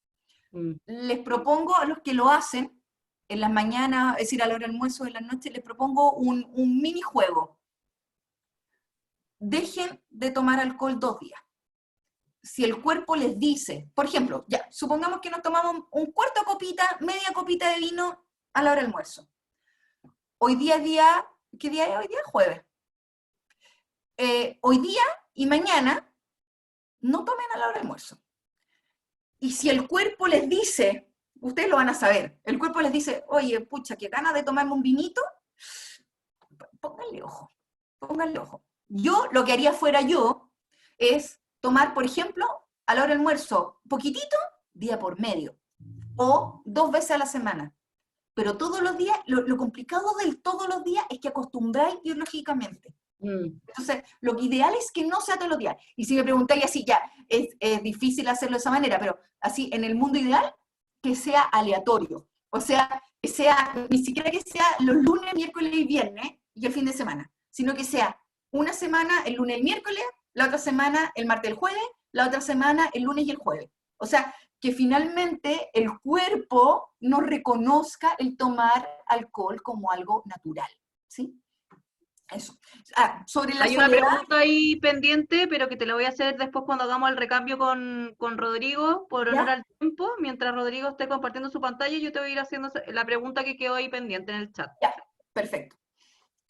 Les propongo a los que lo hacen, en las mañanas, es decir, a la hora del almuerzo, en la noche, les propongo un minijuego. Dejen de tomar alcohol 2 días. Si el cuerpo les dice, por ejemplo, ya, supongamos que nos tomamos un cuarto de copita, media copita de vino a la hora del almuerzo. Hoy día es día, ¿qué día es hoy día? Jueves. Hoy día y mañana no tomen a la hora del almuerzo. Y si el cuerpo les dice, ustedes lo van a saber, el cuerpo les dice, oye, pucha, qué ganas de tomarme un vinito, pónganle ojo, pónganle ojo. Yo, lo que haría fuera yo, es tomar, por ejemplo, a la hora del almuerzo, poquitito, día por medio, o 2 veces a la semana. Pero todos los días, lo complicado del todos los días es que acostumbráis biológicamente. Entonces, lo que ideal es que no sea todos los días. Y si me preguntáis así, ya, es difícil hacerlo de esa manera, pero así, en el mundo ideal, que sea aleatorio. O sea, que sea, ni siquiera que sea los lunes, miércoles y viernes, y el fin de semana, sino que sea una semana el lunes y el miércoles, la otra semana el martes y el jueves, la otra semana el lunes y el jueves. O sea, que finalmente el cuerpo no reconozca el tomar alcohol como algo natural, ¿sí? Eso. Sobre la Hay soledad, una pregunta ahí pendiente, pero que te la voy a hacer después cuando hagamos el recambio con Rodrigo, por honor ¿ya? al tiempo. Mientras Rodrigo esté compartiendo su pantalla, yo te voy a ir haciendo la pregunta que quedó ahí pendiente en el chat. Ya, perfecto.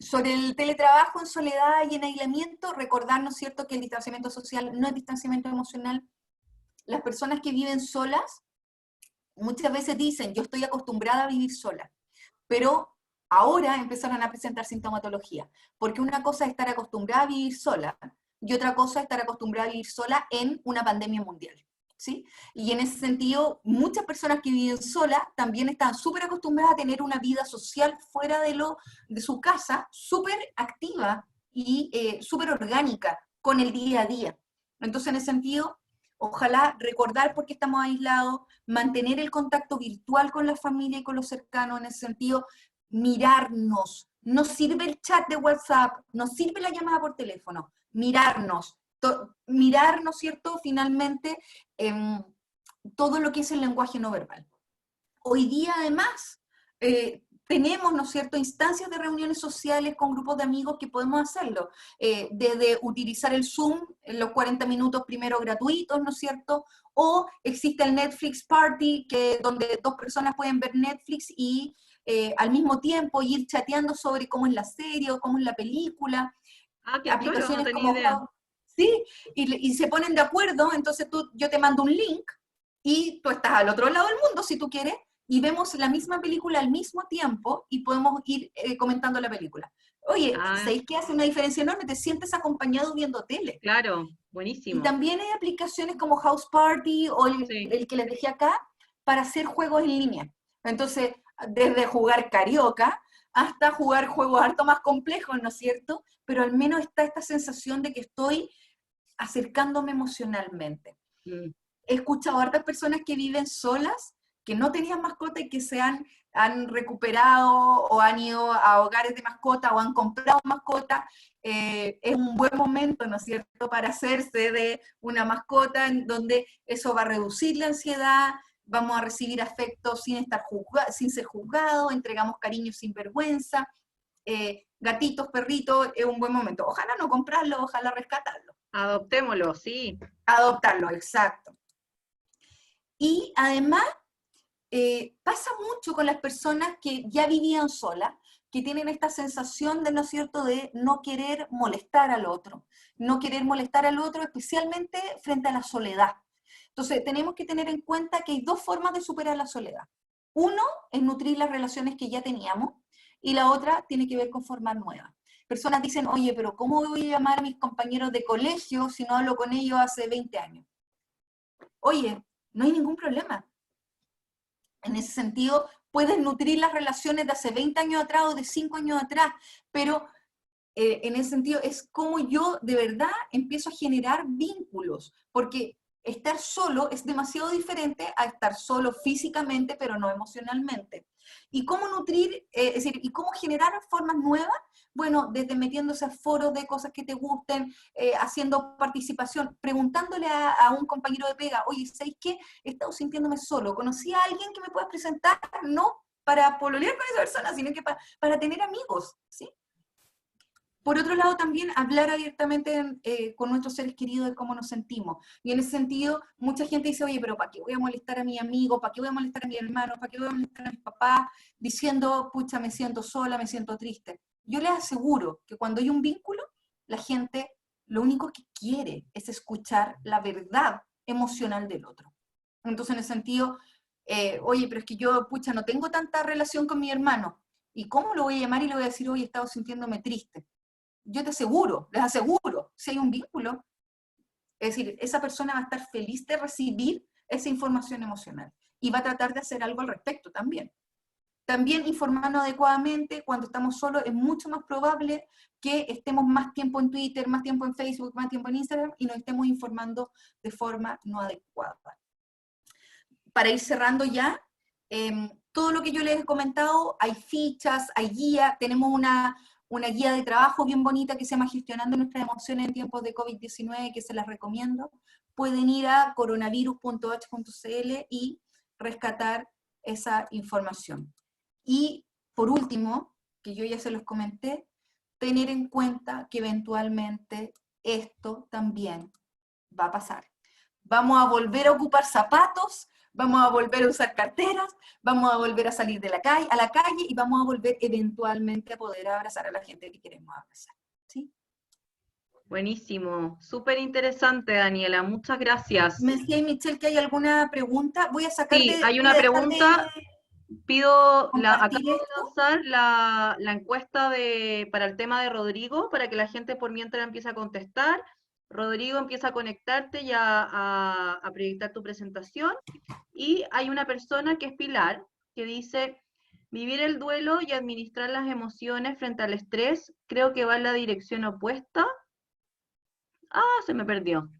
Sobre el teletrabajo en soledad y en aislamiento, recordarnos, ¿cierto?, que el distanciamiento social no es distanciamiento emocional. Las personas que viven solas muchas veces dicen, yo estoy acostumbrada a vivir sola, pero ahora empezaron a presentar sintomatología, porque una cosa es estar acostumbrada a vivir sola y otra cosa es estar acostumbrada a vivir sola en una pandemia mundial, ¿sí? Y en ese sentido, muchas personas que viven solas también están súper acostumbradas a tener una vida social fuera de su casa, súper activa y súper orgánica con el día a día. Entonces, en ese sentido, ojalá recordar por qué estamos aislados, mantener el contacto virtual con la familia y con los cercanos, en ese sentido, mirarnos. No sirve el chat de WhatsApp, no sirve la llamada por teléfono, mirarnos, ¿cierto? Finalmente, todo lo que es el lenguaje no verbal. Hoy día, además, tenemos, ¿no es cierto?, instancias de reuniones sociales con grupos de amigos que podemos hacerlo, desde utilizar el Zoom en los 40 minutos primero gratuitos, ¿no es cierto?, o existe el Netflix Party, donde dos personas pueden ver Netflix y al mismo tiempo ir chateando sobre cómo es la serie o cómo es la película. Ah, qué choro, no Aplicaciones tenía como idea. sí, y se ponen de acuerdo, entonces yo te mando un link y tú estás al otro lado del mundo si tú quieres, y vemos la misma película al mismo tiempo y podemos ir comentando la película. Oye, Ah, ¿sabéis que hace una diferencia enorme? Te sientes acompañado viendo tele. claro, Y buenísimo. también hay aplicaciones como House Party o Sí. el que les dejé acá para hacer juegos en línea. Entonces, desde jugar carioca hasta jugar juegos harto más complejos, ¿no es cierto? Pero al menos está esta sensación de que estoy acercándome emocionalmente. Mm. He escuchado a hartas personas que viven solas, que no tenían mascota y que han recuperado o han ido a hogares de mascota o han comprado mascota. Es un buen momento, ¿no es cierto?, para hacerse de una mascota en donde eso va a reducir la ansiedad, vamos a recibir afecto sin ser juzgado, entregamos cariño sin vergüenza. Gatitos, perritos, es un buen momento. Ojalá no comprarlo, ojalá rescatarlo. Adoptémoslo, sí. Adoptarlo, exacto. Y además, pasa mucho con las personas que ya vivían solas, que tienen esta sensación de, ¿no es cierto?, de no querer molestar al otro, especialmente frente a la soledad. Entonces, tenemos que tener en cuenta que hay dos formas de superar la soledad. Uno es nutrir las relaciones que ya teníamos, y la otra tiene que ver con formar nuevas. Personas dicen, oye, pero ¿cómo voy a llamar a mis compañeros de colegio si no hablo con ellos hace 20 años? Oye, no hay ningún problema. En ese sentido, puedes nutrir las relaciones de hace 20 años atrás o de 5 años atrás, pero en ese sentido es como yo de verdad empiezo a generar vínculos, porque estar solo es demasiado diferente a estar solo físicamente, pero no emocionalmente. ¿Y cómo nutrir, es decir, y cómo generar formas nuevas? Bueno, desde metiéndose a foros de cosas que te gusten, haciendo participación, preguntándole a un compañero de pega, oye, ¿sabes qué? He estado sintiéndome solo, ¿conocí a alguien que me puedas presentar? No para pololear con esa persona, sino que para tener amigos, ¿sí? Por otro lado, también hablar abiertamente con nuestros seres queridos de cómo nos sentimos. Y en ese sentido, mucha gente dice, oye, pero ¿para qué voy a molestar a mi amigo? ¿Para qué voy a molestar a mi hermano? ¿Para qué voy a molestar a mis papás? Diciendo, pucha, me siento sola, me siento triste. Yo les aseguro que cuando hay un vínculo, la gente lo único que quiere es escuchar la verdad emocional del otro. Entonces, en ese sentido, oye, pero es que yo, pucha, no tengo tanta relación con mi hermano. ¿Y cómo lo voy a llamar y le voy a decir, oye, he estado sintiéndome triste? Yo te aseguro, les aseguro, si hay un vínculo, es decir, esa persona va a estar feliz de recibir esa información emocional y va a tratar de hacer algo al respecto también. También informarnos adecuadamente, cuando estamos solos es mucho más probable que estemos más tiempo en Twitter, más tiempo en Facebook, más tiempo en Instagram y nos estemos informando de forma no adecuada. Para ir cerrando ya, todo lo que yo les he comentado, hay fichas, hay guías, tenemos una guía de trabajo bien bonita que se llama Gestionando nuestras emociones en tiempos de COVID-19, que se las recomiendo. Pueden ir a coronavirus.h.cl y rescatar esa información. Y por último, que yo ya se los comenté, tener en cuenta que eventualmente esto también va a pasar. Vamos a volver a ocupar zapatos, vamos a volver a usar carteras, vamos a volver a salir de la calle, a la calle y vamos a volver eventualmente a poder abrazar a la gente que queremos abrazar. ¿Sí? Buenísimo, súper interesante, Daniela, muchas gracias. Me decía Michelle que hay alguna pregunta. Voy a Sí, hay voy una a dejar de pregunta. compartir Acabo de esto. lanzar la encuesta para el tema de Rodrigo, para que la gente por mientras empiece a contestar. Rodrigo, empieza a conectarte y a proyectar tu presentación. Y hay una persona que es Pilar, que dice, vivir el duelo y administrar las emociones frente al estrés, creo que va en la dirección opuesta. Ah, se me perdió.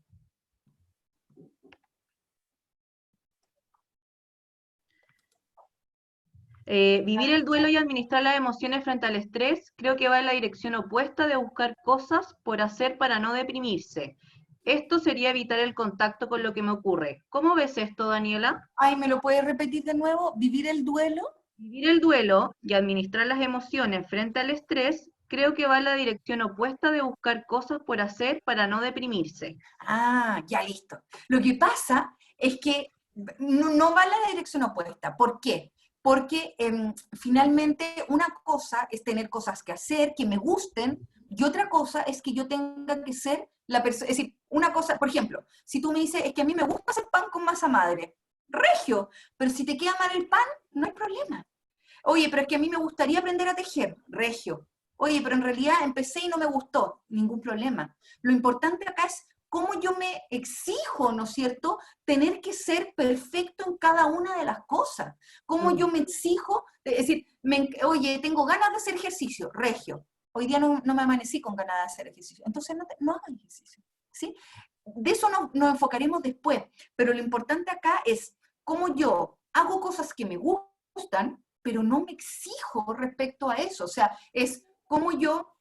Vivir el duelo y administrar las emociones frente al estrés creo que va en la dirección opuesta de buscar cosas por hacer para no deprimirse. Esto sería evitar el contacto con lo que me ocurre. ¿Cómo ves esto, Daniela? Ay, ¿me lo puedes repetir de nuevo? ¿Vivir el duelo? Vivir el duelo y administrar las emociones frente al estrés, creo que va en la dirección opuesta de buscar cosas por hacer para no deprimirse. Ah, ya listo. Lo que pasa es que no va en la dirección opuesta. ¿Por qué? Porque finalmente una cosa es tener cosas que hacer, que me gusten, y otra cosa es que yo tenga que ser la persona, es decir, una cosa, por ejemplo, si tú me dices, es que a mí me gusta hacer pan con masa madre, regio, pero si te queda mal el pan, no hay problema. Oye, pero es que a mí me gustaría aprender a tejer, regio. Oye, pero en realidad empecé y no me gustó, ningún problema. Lo importante acá es cómo yo me exijo, ¿no es cierto?, tener que ser perfecto en cada una de las cosas. Cómo yo me exijo, es decir, oye, tengo ganas de hacer ejercicio, regio. Hoy día no me amanecí con ganas de hacer ejercicio. Entonces no hago ejercicio, ¿sí? De eso nos enfocaremos después, pero lo importante acá es cómo yo hago cosas que me gustan, pero no me exijo respecto a eso. O sea, es cómo yo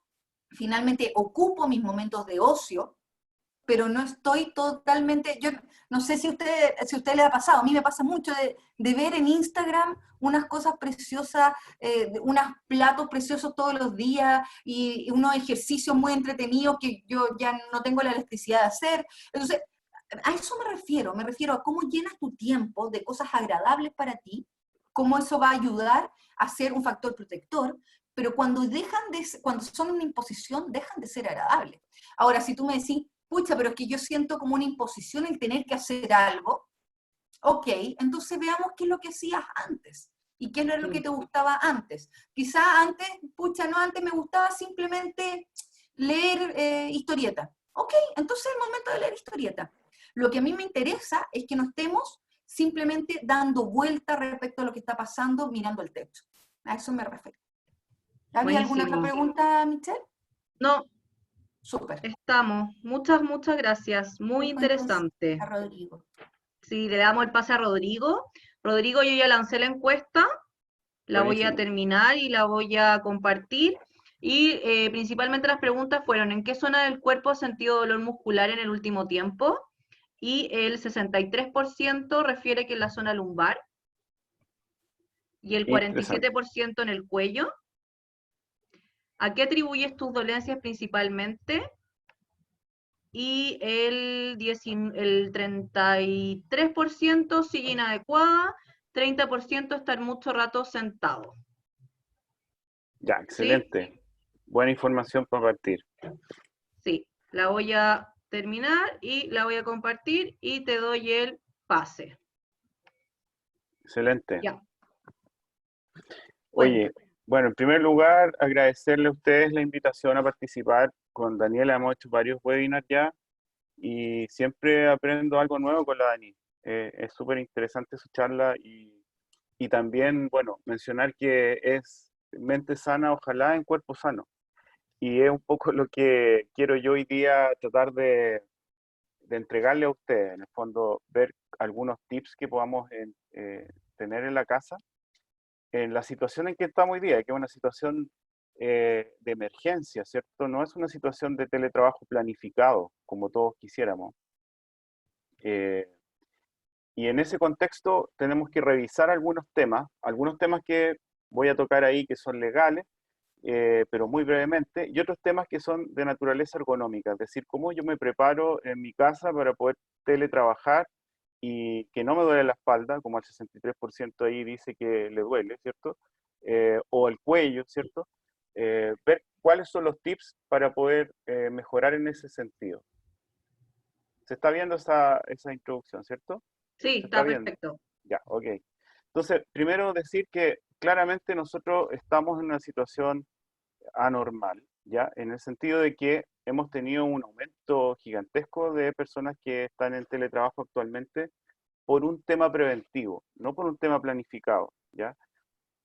finalmente ocupo mis momentos de ocio, pero no estoy totalmente, yo no sé si a usted le ha pasado, a mí me pasa mucho de ver en Instagram unas cosas preciosas, unos platos preciosos todos los días y unos ejercicios muy entretenidos que yo ya no tengo la electricidad de hacer. Entonces, a eso me refiero a cómo llenas tu tiempo de cosas agradables para ti, cómo eso va a ayudar a ser un factor protector, pero cuando son una imposición, dejan de ser agradables. Ahora, si tú me decís, pucha, pero es que yo siento como una imposición el tener que hacer algo, ok, entonces veamos qué es lo que hacías antes y qué era lo que te gustaba antes. Quizá antes, pucha, no, antes me gustaba simplemente leer historieta. Ok, entonces es el momento de leer historieta. Lo que a mí me interesa es que no estemos simplemente dando vuelta respecto a lo que está pasando mirando el techo. A eso me refiero. ¿Había alguna otra Buenísimo. pregunta, Michelle? No, Súper. estamos. Muchas, muchas gracias. Muy Dejo entonces interesante. a Rodrigo. Sí, le damos el pase a Rodrigo. Rodrigo, yo ya lancé la encuesta, la voy a Buenísimo. terminar y la voy a compartir. Y principalmente las preguntas fueron, ¿en qué zona del cuerpo has sentido dolor muscular en el último tiempo? Y el 63% refiere que en la zona lumbar y el Interesante. 47% en el cuello. ¿A qué atribuyes tus dolencias principalmente? Y el 33% sigue inadecuada, 30% estar mucho rato sentado. Ya, ¿Sí? excelente. Buena información para partir. Sí. La voy a terminar y la voy a compartir y te doy el pase. Excelente. Ya, Oye, cuenta. bueno, en primer lugar, agradecerle a ustedes la invitación a participar. Con Daniela hemos hecho varios webinars ya y siempre aprendo algo nuevo con la Dani. Es súper interesante su charla y también, bueno, mencionar que es mente sana, ojalá en cuerpo sano. Y es un poco lo que quiero yo hoy día tratar de entregarle a ustedes, en el fondo, ver algunos tips que podamos tener en la casa, en la situación en que estamos hoy día, que es una situación de emergencia, ¿cierto? No es una situación de teletrabajo planificado, como todos quisiéramos. Eh, y en ese contexto tenemos que revisar algunos temas que voy a tocar ahí que son legales, pero muy brevemente, y otros temas que son de naturaleza ergonómica, es decir, cómo yo me preparo en mi casa para poder teletrabajar y que no me duele la espalda, como el 63% ahí dice que le duele, ¿cierto? O el cuello, ¿cierto? Ver cuáles son los tips para poder mejorar en ese sentido. Se está viendo esa introducción, ¿cierto? Sí, Se está está viendo. perfecto. Ya, ok. Entonces, primero decir que claramente nosotros estamos en una situación anormal, ¿ya? En el sentido de que hemos tenido un aumento gigantesco de personas que están en teletrabajo actualmente por un tema preventivo, no por un tema planificado, ¿ya?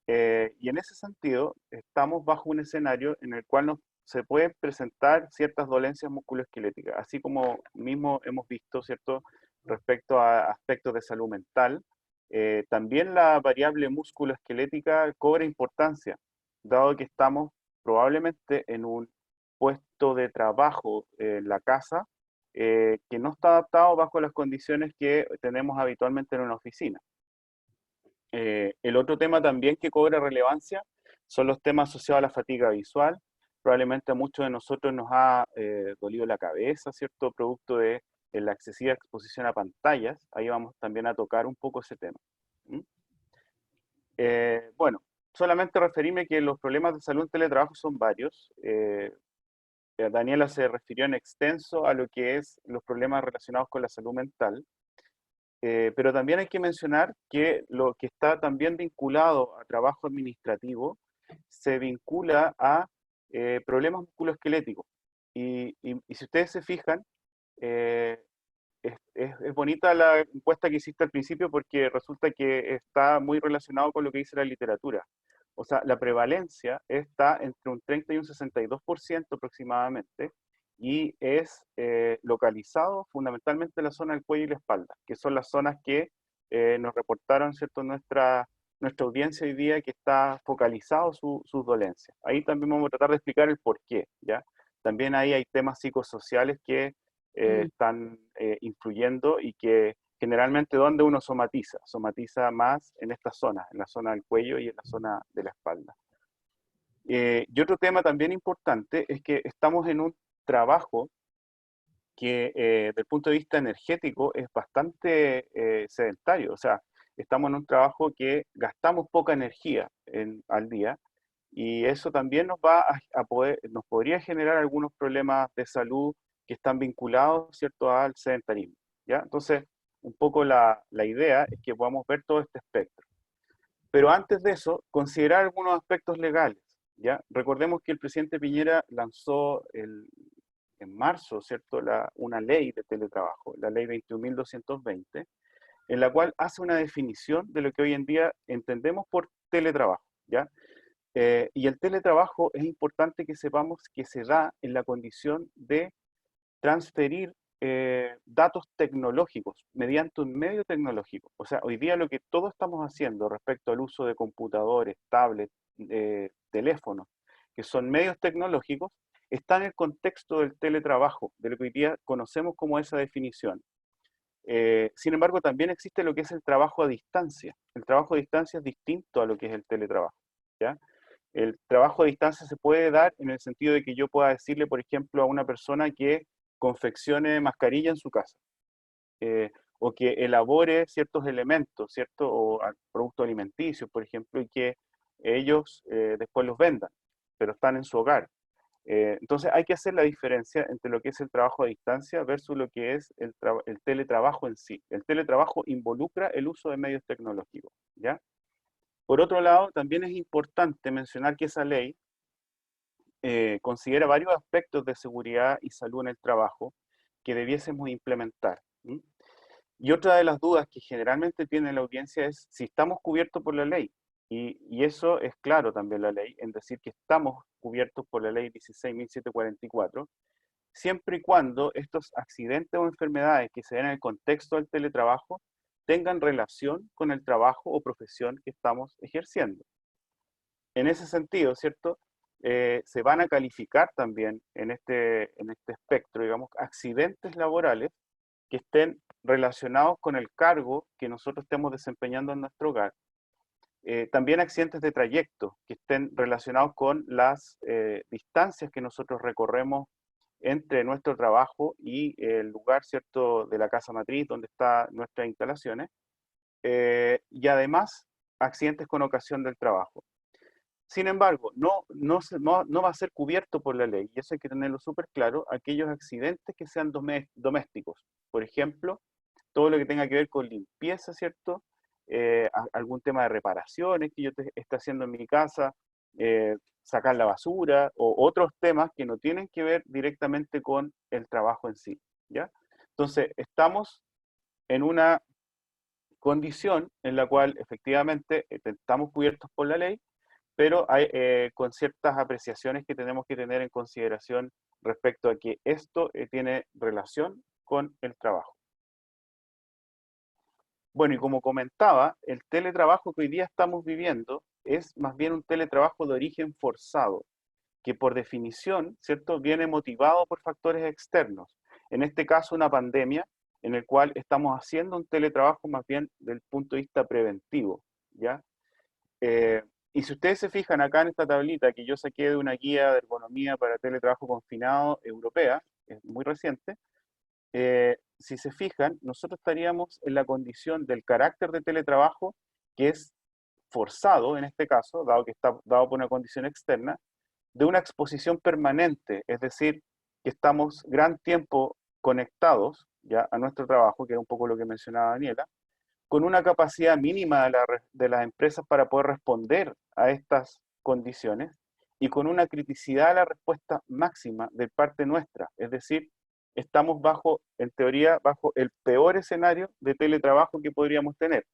Y en ese sentido, estamos bajo un escenario en el cual se pueden presentar ciertas dolencias musculoesqueléticas, así como mismo hemos visto, ¿cierto? Respecto a aspectos de salud mental, también la variable musculoesquelética cobra importancia, dado que estamos probablemente en un puesto de trabajo en la casa que no está adaptado bajo las condiciones que tenemos habitualmente en una oficina. El otro tema también que cobra relevancia son los temas asociados a la fatiga visual. Probablemente a muchos de nosotros nos ha dolido la cabeza, ¿cierto? Producto de la excesiva exposición a pantallas. Ahí vamos también a tocar un poco ese tema. ¿Mm? Bueno, solamente referirme que los problemas de salud en teletrabajo son varios. Daniela se refirió en extenso a lo que es los problemas relacionados con la salud mental. Pero también hay que mencionar que lo que está también vinculado a trabajo administrativo se vincula a problemas musculoesqueléticos. Y si ustedes se fijan, eh, es bonita la encuesta que hiciste al principio porque resulta que está muy relacionado con lo que dice la literatura. O sea, la prevalencia está entre un 30 y un 62% aproximadamente, y es localizado fundamentalmente en la zona del cuello y la espalda, que son las zonas que nos reportaron, ¿cierto?, nuestra audiencia hoy día, que está focalizado sus dolencias. Ahí también vamos a tratar de explicar el por qué, ¿ya? También ahí hay temas psicosociales que están influyendo, y que generalmente donde uno somatiza más en estas zonas, en la zona del cuello y en la zona de la espalda. Y otro tema también importante es que estamos en un trabajo que desde el punto de vista energético es bastante sedentario. O sea, estamos en un trabajo que gastamos poca energía al día, y eso también nos va nos podría generar algunos problemas de salud que están vinculados, ¿cierto?, al sedentarismo, ¿ya? Entonces, un poco la idea es que podamos ver todo este espectro. Pero antes de eso, considerar algunos aspectos legales, ¿ya? Recordemos que el presidente Piñera lanzó en marzo, ¿cierto?, una ley de teletrabajo, la ley 21.220, en la cual hace una definición de lo que hoy en día entendemos por teletrabajo, ¿ya? Y el teletrabajo es importante que sepamos que se da en la condición de transferir datos tecnológicos mediante un medio tecnológico. O sea, hoy día lo que todos estamos haciendo respecto al uso de computadores, tablets, teléfonos, que son medios tecnológicos, está en el contexto del teletrabajo, de lo que hoy día conocemos como esa definición. Sin embargo, también existe lo que es el trabajo a distancia. El trabajo a distancia es distinto a lo que es el teletrabajo, ¿ya? El trabajo a distancia se puede dar en el sentido de que yo pueda decirle, por ejemplo, a una persona que confeccione mascarilla en su casa, o que elabore ciertos elementos, ¿cierto?, o productos alimenticios, por ejemplo, y que ellos después los vendan, pero están en su hogar. Entonces hay que hacer la diferencia entre lo que es el trabajo a distancia versus lo que es el teletrabajo en sí. El teletrabajo involucra el uso de medios tecnológicos, ¿ya? Por otro lado, también es importante mencionar que esa ley considera varios aspectos de seguridad y salud en el trabajo que debiésemos implementar. Y otra de las dudas que generalmente tiene la audiencia es si estamos cubiertos por la ley. Y eso es claro también la ley, en decir que estamos cubiertos por la ley 16.744, siempre y cuando estos accidentes o enfermedades que se den en el contexto del teletrabajo tengan relación con el trabajo o profesión que estamos ejerciendo. En ese sentido, ¿cierto? Se van a calificar también en este espectro, digamos, accidentes laborales que estén relacionados con el cargo que nosotros estemos desempeñando en nuestro hogar. También accidentes de trayecto que estén relacionados con las distancias que nosotros recorremos entre nuestro trabajo y el lugar, ¿cierto?, de la casa matriz donde están nuestras instalaciones. Y además, accidentes con ocasión del trabajo. Sin embargo, no va a ser cubierto por la ley, y eso hay que tenerlo súper claro, aquellos accidentes que sean domésticos. Por ejemplo, todo lo que tenga que ver con limpieza, ¿cierto? Algún tema de reparaciones que yo esté haciendo en mi casa, sacar la basura, o otros temas que no tienen que ver directamente con el trabajo en sí, ¿ya? Entonces, estamos en una condición en la cual efectivamente estamos cubiertos por la ley, pero hay con ciertas apreciaciones que tenemos que tener en consideración respecto a que esto tiene relación con el trabajo. Bueno, y como comentaba, el teletrabajo que hoy día estamos viviendo es más bien un teletrabajo de origen forzado, que por definición, ¿cierto?, viene motivado por factores externos. En este caso, una pandemia, en el cual estamos haciendo un teletrabajo más bien del punto de vista preventivo. ¿ya? Y si ustedes se fijan acá en esta tablita que yo saqué de una guía de ergonomía para teletrabajo confinado europea, es muy reciente, si se fijan, nosotros estaríamos en la condición del carácter de teletrabajo que es forzado en este caso, dado que está dado por una condición externa, de una exposición permanente, es decir, que estamos gran tiempo conectados ya a nuestro trabajo, que era un poco lo que mencionaba Daniela, con una capacidad mínima de las empresas para poder responder a estas condiciones y con una criticidad a la respuesta máxima de parte nuestra. Es decir, estamos bajo, en teoría, bajo el peor escenario de teletrabajo que podríamos tener.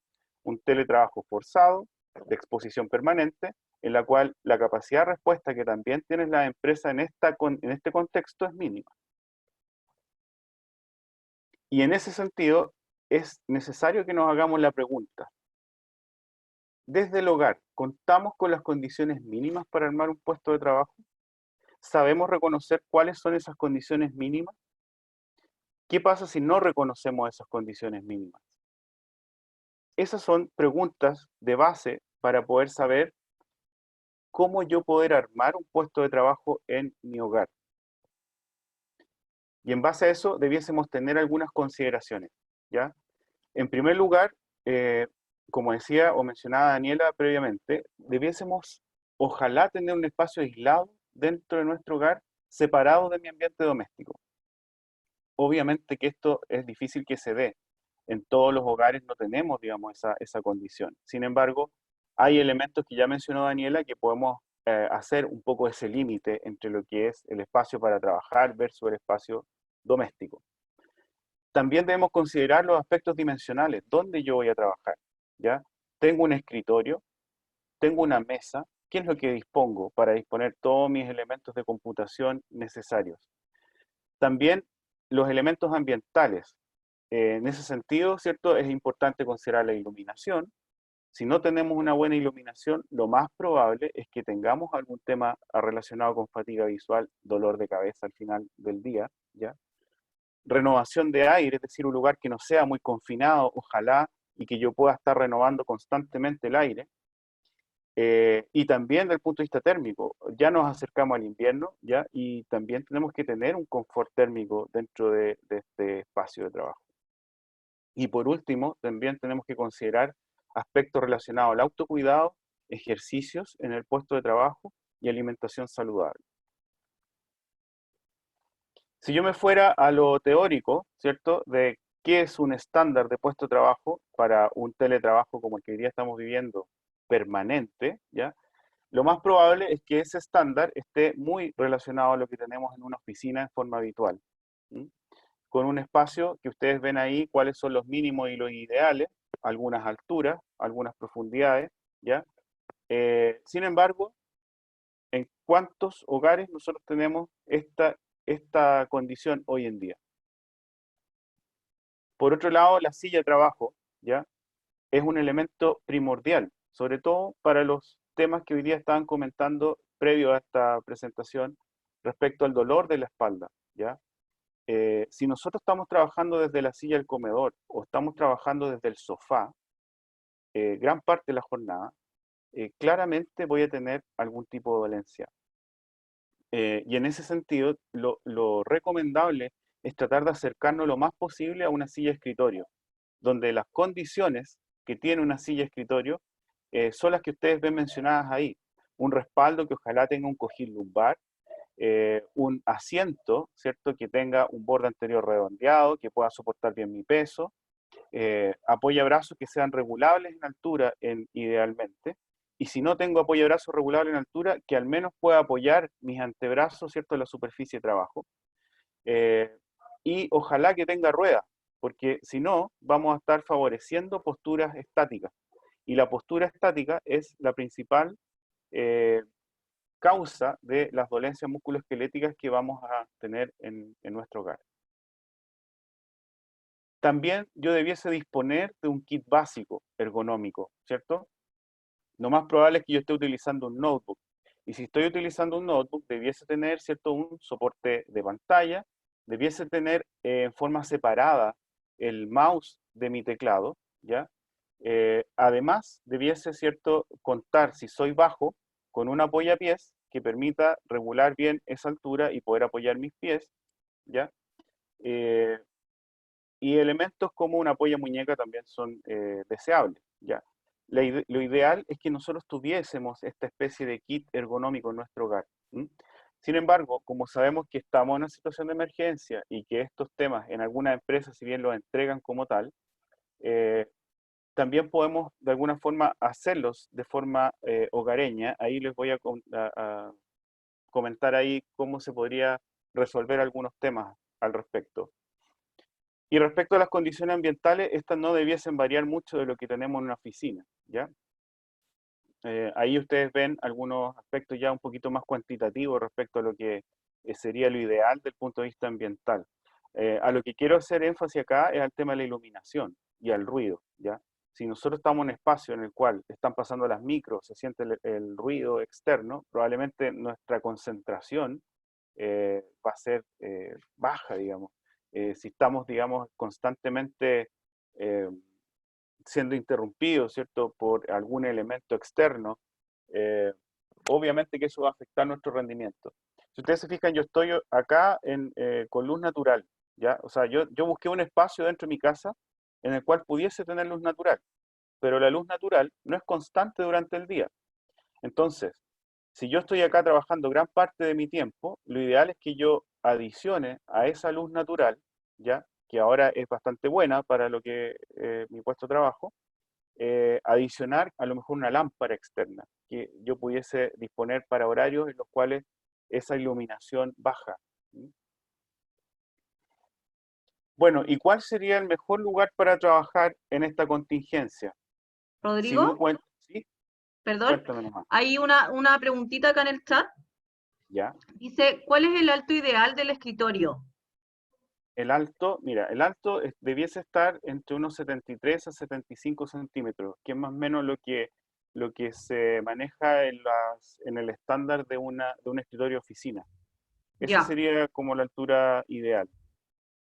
Un teletrabajo forzado, de exposición permanente, en la cual la capacidad de respuesta que también tienen las empresas en este contexto es mínima. Y en ese sentido, es necesario que nos hagamos la pregunta. Desde el hogar, ¿contamos con las condiciones mínimas para armar un puesto de trabajo? ¿Sabemos reconocer cuáles son esas condiciones mínimas? ¿Qué pasa si no reconocemos esas condiciones mínimas? Esas son preguntas de base para poder saber cómo yo poder armar un puesto de trabajo en mi hogar. Y en base a eso debiésemos tener algunas consideraciones, ¿ya? En primer lugar, como decía o mencionaba Daniela previamente, debiésemos, ojalá, tener un espacio aislado dentro de nuestro hogar, separado de mi ambiente doméstico. Obviamente que esto es difícil que se dé. En todos los hogares no tenemos, digamos, esa condición. Sin embargo, hay elementos que ya mencionó Daniela que podemos hacer un poco ese límite entre lo que es el espacio para trabajar versus el espacio doméstico. También debemos considerar los aspectos dimensionales. ¿Dónde yo voy a trabajar? ¿Ya? Tengo un escritorio, tengo una mesa. ¿Qué es lo que dispongo para disponer todos mis elementos de computación necesarios? También los elementos ambientales. En ese sentido, ¿cierto? Es importante considerar la iluminación. Si no tenemos una buena iluminación, lo más probable es que tengamos algún tema relacionado con fatiga visual, dolor de cabeza al final del día, ¿ya? Renovación de aire, es decir, un lugar que no sea muy confinado, ojalá, y que yo pueda estar renovando constantemente el aire. Y también desde el punto de vista térmico, ya nos acercamos al invierno, ¿ya? Y también tenemos que tener un confort térmico dentro de este espacio de trabajo. Y por último, también tenemos que considerar aspectos relacionados al autocuidado, ejercicios en el puesto de trabajo y alimentación saludable. Si yo me fuera a lo teórico, ¿cierto? De qué es un estándar de puesto de trabajo para un teletrabajo como el que hoy día estamos viviendo permanente, ¿ya? Lo más probable es que ese estándar esté muy relacionado a lo que tenemos en una oficina en forma habitual, ¿sí? Con un espacio que ustedes ven ahí, cuáles son los mínimos y los ideales, algunas alturas, algunas profundidades, ¿ya? Sin embargo, ¿en cuántos hogares nosotros tenemos esta condición hoy en día? Por otro lado, la silla de trabajo, ¿ya? Es un elemento primordial, sobre todo para los temas que hoy día estaban comentando previo a esta presentación respecto al dolor de la espalda, ¿ya? Si nosotros estamos trabajando desde la silla del comedor o estamos trabajando desde el sofá, gran parte de la jornada, claramente voy a tener algún tipo de dolencia. Y en ese sentido, lo recomendable es tratar de acercarnos lo más posible a una silla de escritorio, donde las condiciones que tiene una silla de escritorio son las que ustedes ven mencionadas ahí. Un respaldo que ojalá tenga un cojín lumbar, un asiento, ¿cierto? Que tenga un borde anterior redondeado, que pueda soportar bien mi peso, apoyabrazos que sean regulables en altura idealmente, y si no tengo apoyabrazos regulables en altura, que al menos pueda apoyar mis antebrazos, ¿cierto?, en la superficie de trabajo, y ojalá que tenga ruedas, porque si no, vamos a estar favoreciendo posturas estáticas, y la postura estática es la principal causa de las dolencias musculoesqueléticas que vamos a tener en nuestro hogar. También yo debiese disponer de un kit básico ergonómico, ¿cierto? Lo más probable es que yo esté utilizando un notebook. Y si estoy utilizando un notebook, debiese tener, ¿cierto?, un soporte de pantalla, debiese tener en forma separada el mouse de mi teclado, ¿ya? Además, debiese, ¿cierto?, contar, si soy bajo, con un apoyapiés que permita regular bien esa altura y poder apoyar mis pies, ¿ya? Y elementos como una apoya muñeca también son deseables, ¿ya? Lo ideal es que nosotros tuviésemos esta especie de kit ergonómico en nuestro hogar. ¿M? Sin embargo, como sabemos que estamos en una situación de emergencia y que estos temas en algunas empresas, si bien los entregan como tal, también podemos de alguna forma hacerlos de forma hogareña. Ahí les voy a comentar ahí cómo se podría resolver algunos temas al respecto. Y respecto a las condiciones ambientales, estas no debiesen variar mucho de lo que tenemos en una oficina, ¿ya? Ahí ustedes ven algunos aspectos ya un poquito más cuantitativos respecto a lo que sería lo ideal desde el punto de vista ambiental. A lo que quiero hacer énfasis acá es al tema de la iluminación y al ruido, ¿ya? Si nosotros estamos en un espacio en el cual están pasando las micros, se siente el ruido externo, probablemente nuestra concentración va a ser baja, digamos. Si estamos, digamos, constantemente eh, siendo interrumpidos, ¿cierto?, por algún elemento externo, eh, obviamente que eso va a afectar nuestro rendimiento. Si ustedes se fijan, yo estoy acá con luz natural, ¿ya? O sea, yo busqué un espacio dentro de mi casa en el cual pudiese tener luz natural, pero la luz natural no es constante durante el día. Entonces, si yo estoy acá trabajando gran parte de mi tiempo, lo ideal es que yo adicione a esa luz natural, ¿ya?, que ahora es bastante buena para lo que mi puesto de trabajo, adicionar a lo mejor una lámpara externa que yo pudiese disponer para horarios en los cuales esa iluminación baja. Bueno, ¿y cuál sería el mejor lugar para trabajar en esta contingencia? Si no Rodrigo, cuenta, sí, perdón, cuéntame nomás. hay una preguntita acá en el chat. Ya. Dice, ¿cuál es el alto ideal del escritorio? El alto, mira, el alto debiese estar entre unos 73 a 75 centímetros, que es más o menos lo que se maneja en el estándar de un escritorio oficina. Esa Ya. sería como la altura ideal.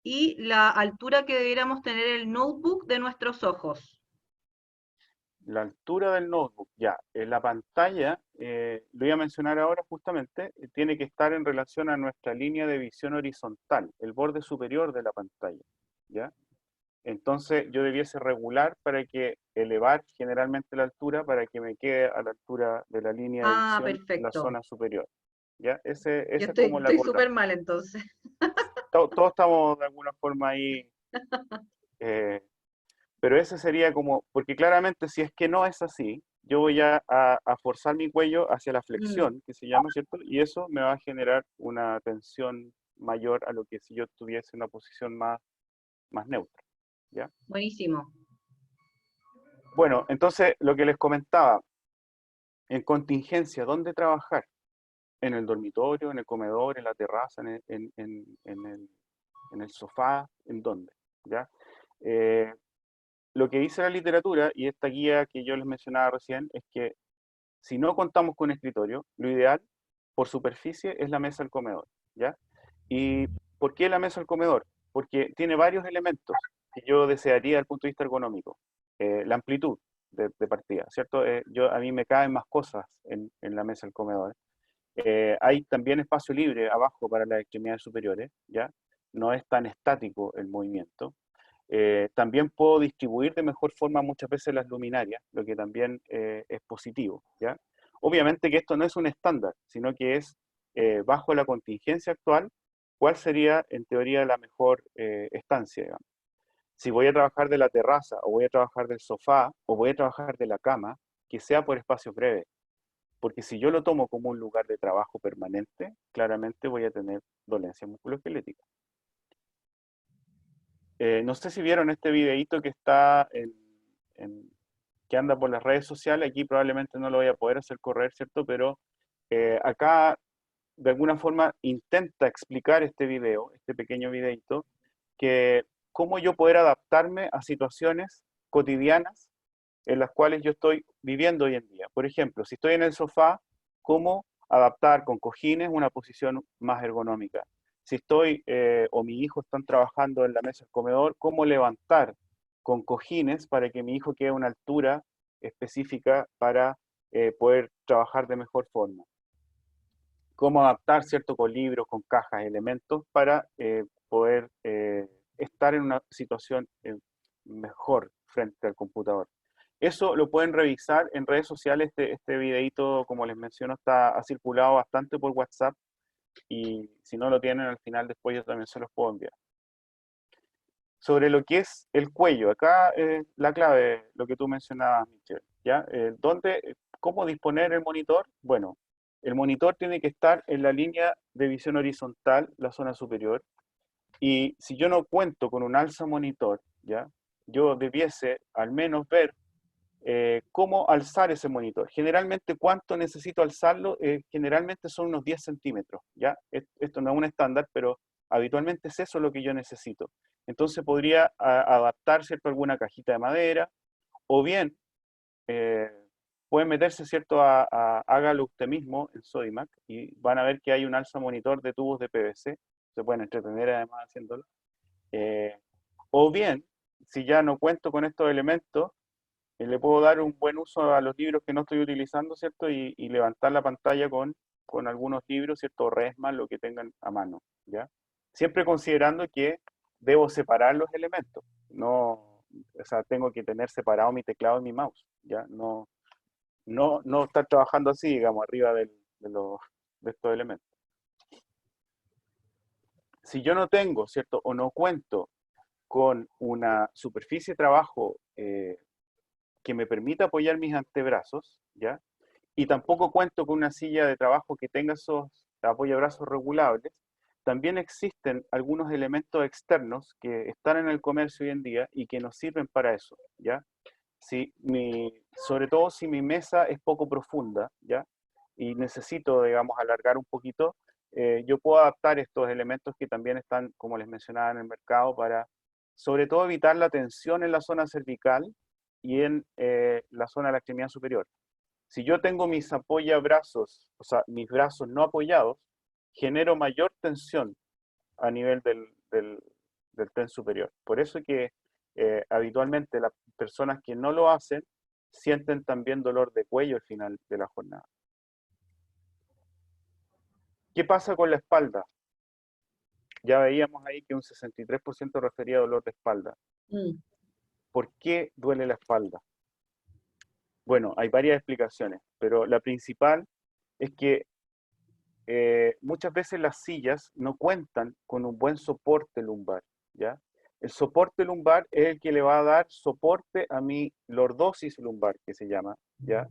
Y la altura que debiéramos tener el notebook de nuestros ojos. La altura del notebook, ya, en la pantalla, lo voy a mencionar ahora justamente, tiene que estar en relación a nuestra línea de visión horizontal, el borde superior de la pantalla, ¿ya? Entonces yo debiese regular para que elevar generalmente la altura para que me quede a la altura de la línea de Ah, visión en la perfecto. zona superior. ¿Ya? Yo Esa es como la estoy correcta. súper mal entonces. Todos estamos de alguna forma ahí, eh, pero ese sería como, porque claramente si es que no es así, yo voy a forzar mi cuello hacia la Mm, flexión, que se llama, ¿cierto? Y eso me va a generar una tensión mayor a lo que si yo tuviese una posición más neutra. ¿Ya? buenísimo. Bueno, entonces lo que les comentaba, en contingencia, ¿dónde trabajar? En el dormitorio, en el comedor, en la terraza, en el sofá, ¿en dónde? ¿Ya? Eh, lo que dice la literatura, y esta guía que yo les mencionaba recién, es que si no contamos con escritorio, lo ideal por superficie es la mesa del comedor, ¿ya? ¿Y por qué la mesa del comedor? Porque tiene varios elementos que yo desearía desde el punto de vista ergonómico. La amplitud de partida, ¿cierto? A mí me caben más cosas en la mesa del comedor. Hay también espacio libre abajo para las extremidades superiores, ¿ya? No es tan estático el movimiento. También puedo distribuir de mejor forma muchas veces las luminarias, lo que también es positivo, ¿ya? Obviamente que esto no es un estándar, sino que es bajo la contingencia actual, cuál sería en teoría la mejor estancia, digamos. Si voy a trabajar de la terraza, o voy a trabajar del sofá, o voy a trabajar de la cama, que sea por espacios breves. Porque si yo lo tomo como un lugar de trabajo permanente, claramente voy a tener dolencia musculoesquelética. No sé si vieron este videíto que está que anda por las redes sociales. Aquí probablemente no lo voy a poder hacer correr, ¿cierto? Pero acá de alguna forma intenta explicar este video, este pequeño videíto, que cómo yo poder adaptarme a situaciones cotidianas en las cuales yo estoy viviendo hoy en día. Por ejemplo, si estoy en el sofá, cómo adaptar con cojines una posición más ergonómica. Si estoy o mi hijo están trabajando en la mesa del comedor, cómo levantar con cojines para que mi hijo quede a una altura específica para poder trabajar de mejor forma. Cómo adaptar, ¿cierto?, con libros, con cajas, elementos para poder estar en una situación mejor frente al computador. Eso lo pueden revisar en redes sociales. Este videito, como les menciono, ha circulado bastante por WhatsApp, y si no lo tienen, al final después yo también se los puedo enviar. Sobre lo que es el cuello, acá la clave, lo que tú mencionabas, Michelle, ¿ya? ¿Cómo disponer el monitor? Bueno, el monitor tiene que estar en la línea de visión horizontal, la zona superior, y si yo no cuento con un alza monitor, ¿ya?, yo debiese al menos ver cómo alzar ese monitor. Generalmente, ¿cuánto necesito alzarlo? Generalmente son unos 10 centímetros, ¿ya? Esto no es un estándar, pero habitualmente es eso lo que yo necesito. Entonces podría adaptar, ¿cierto?, alguna cajita de madera, o bien pueden meterse, ¿cierto?, hágalo usted mismo en Sodimac, y van a ver que hay un alza monitor de tubos de PVC, se pueden entretener además haciéndolo. O bien, si ya no cuento con estos elementos, le puedo dar un buen uso a los libros que no estoy utilizando, ¿cierto? Y levantar la pantalla con algunos libros, ¿cierto? Resma, lo que tengan a mano, ¿ya? Siempre considerando que debo separar los elementos. No, o sea, tengo que tener separado mi teclado y mi mouse, ¿ya? No estar trabajando así, digamos, arriba de estos elementos. Si yo no tengo, ¿cierto?, o no cuento con una superficie de trabajo que me permita apoyar mis antebrazos, ¿ya?, y tampoco cuento con una silla de trabajo que tenga esos apoyabrazos regulables, también existen algunos elementos externos que están en el comercio hoy en día y que nos sirven para eso, ¿ya? Sobre todo si mi mesa es poco profunda, ¿ya?, y necesito, digamos, alargar un poquito, yo puedo adaptar estos elementos que también están, como les mencionaba, en el mercado, para sobre todo evitar la tensión en la zona cervical y en la zona de la extremidad superior. Si yo tengo mis apoyabrazos, o sea, mis brazos no apoyados, genero mayor tensión a nivel del tren superior. Por eso que habitualmente las personas que no lo hacen sienten también dolor de cuello al final de la jornada. ¿Qué pasa con la espalda? Ya veíamos ahí que un 63% refería a dolor de espalda. ¿Por qué duele la espalda? Bueno, hay varias explicaciones, pero la principal es que muchas veces las sillas no cuentan con un buen soporte lumbar, ¿ya? El soporte lumbar es el que le va a dar soporte a mi lordosis lumbar, que se llama, ¿ya?,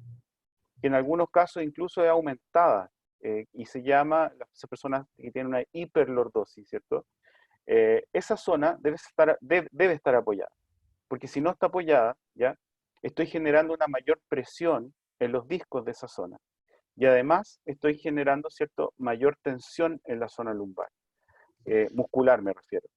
que en algunos casos incluso es aumentada, y se llama, las personas que tienen una hiperlordosis, ¿cierto? Esa zona debe estar apoyada, porque si no está apoyada, ¿ya?, estoy generando una mayor presión en los discos de esa zona. Y además estoy generando, ¿cierto?, mayor tensión en la zona lumbar, muscular me refiero.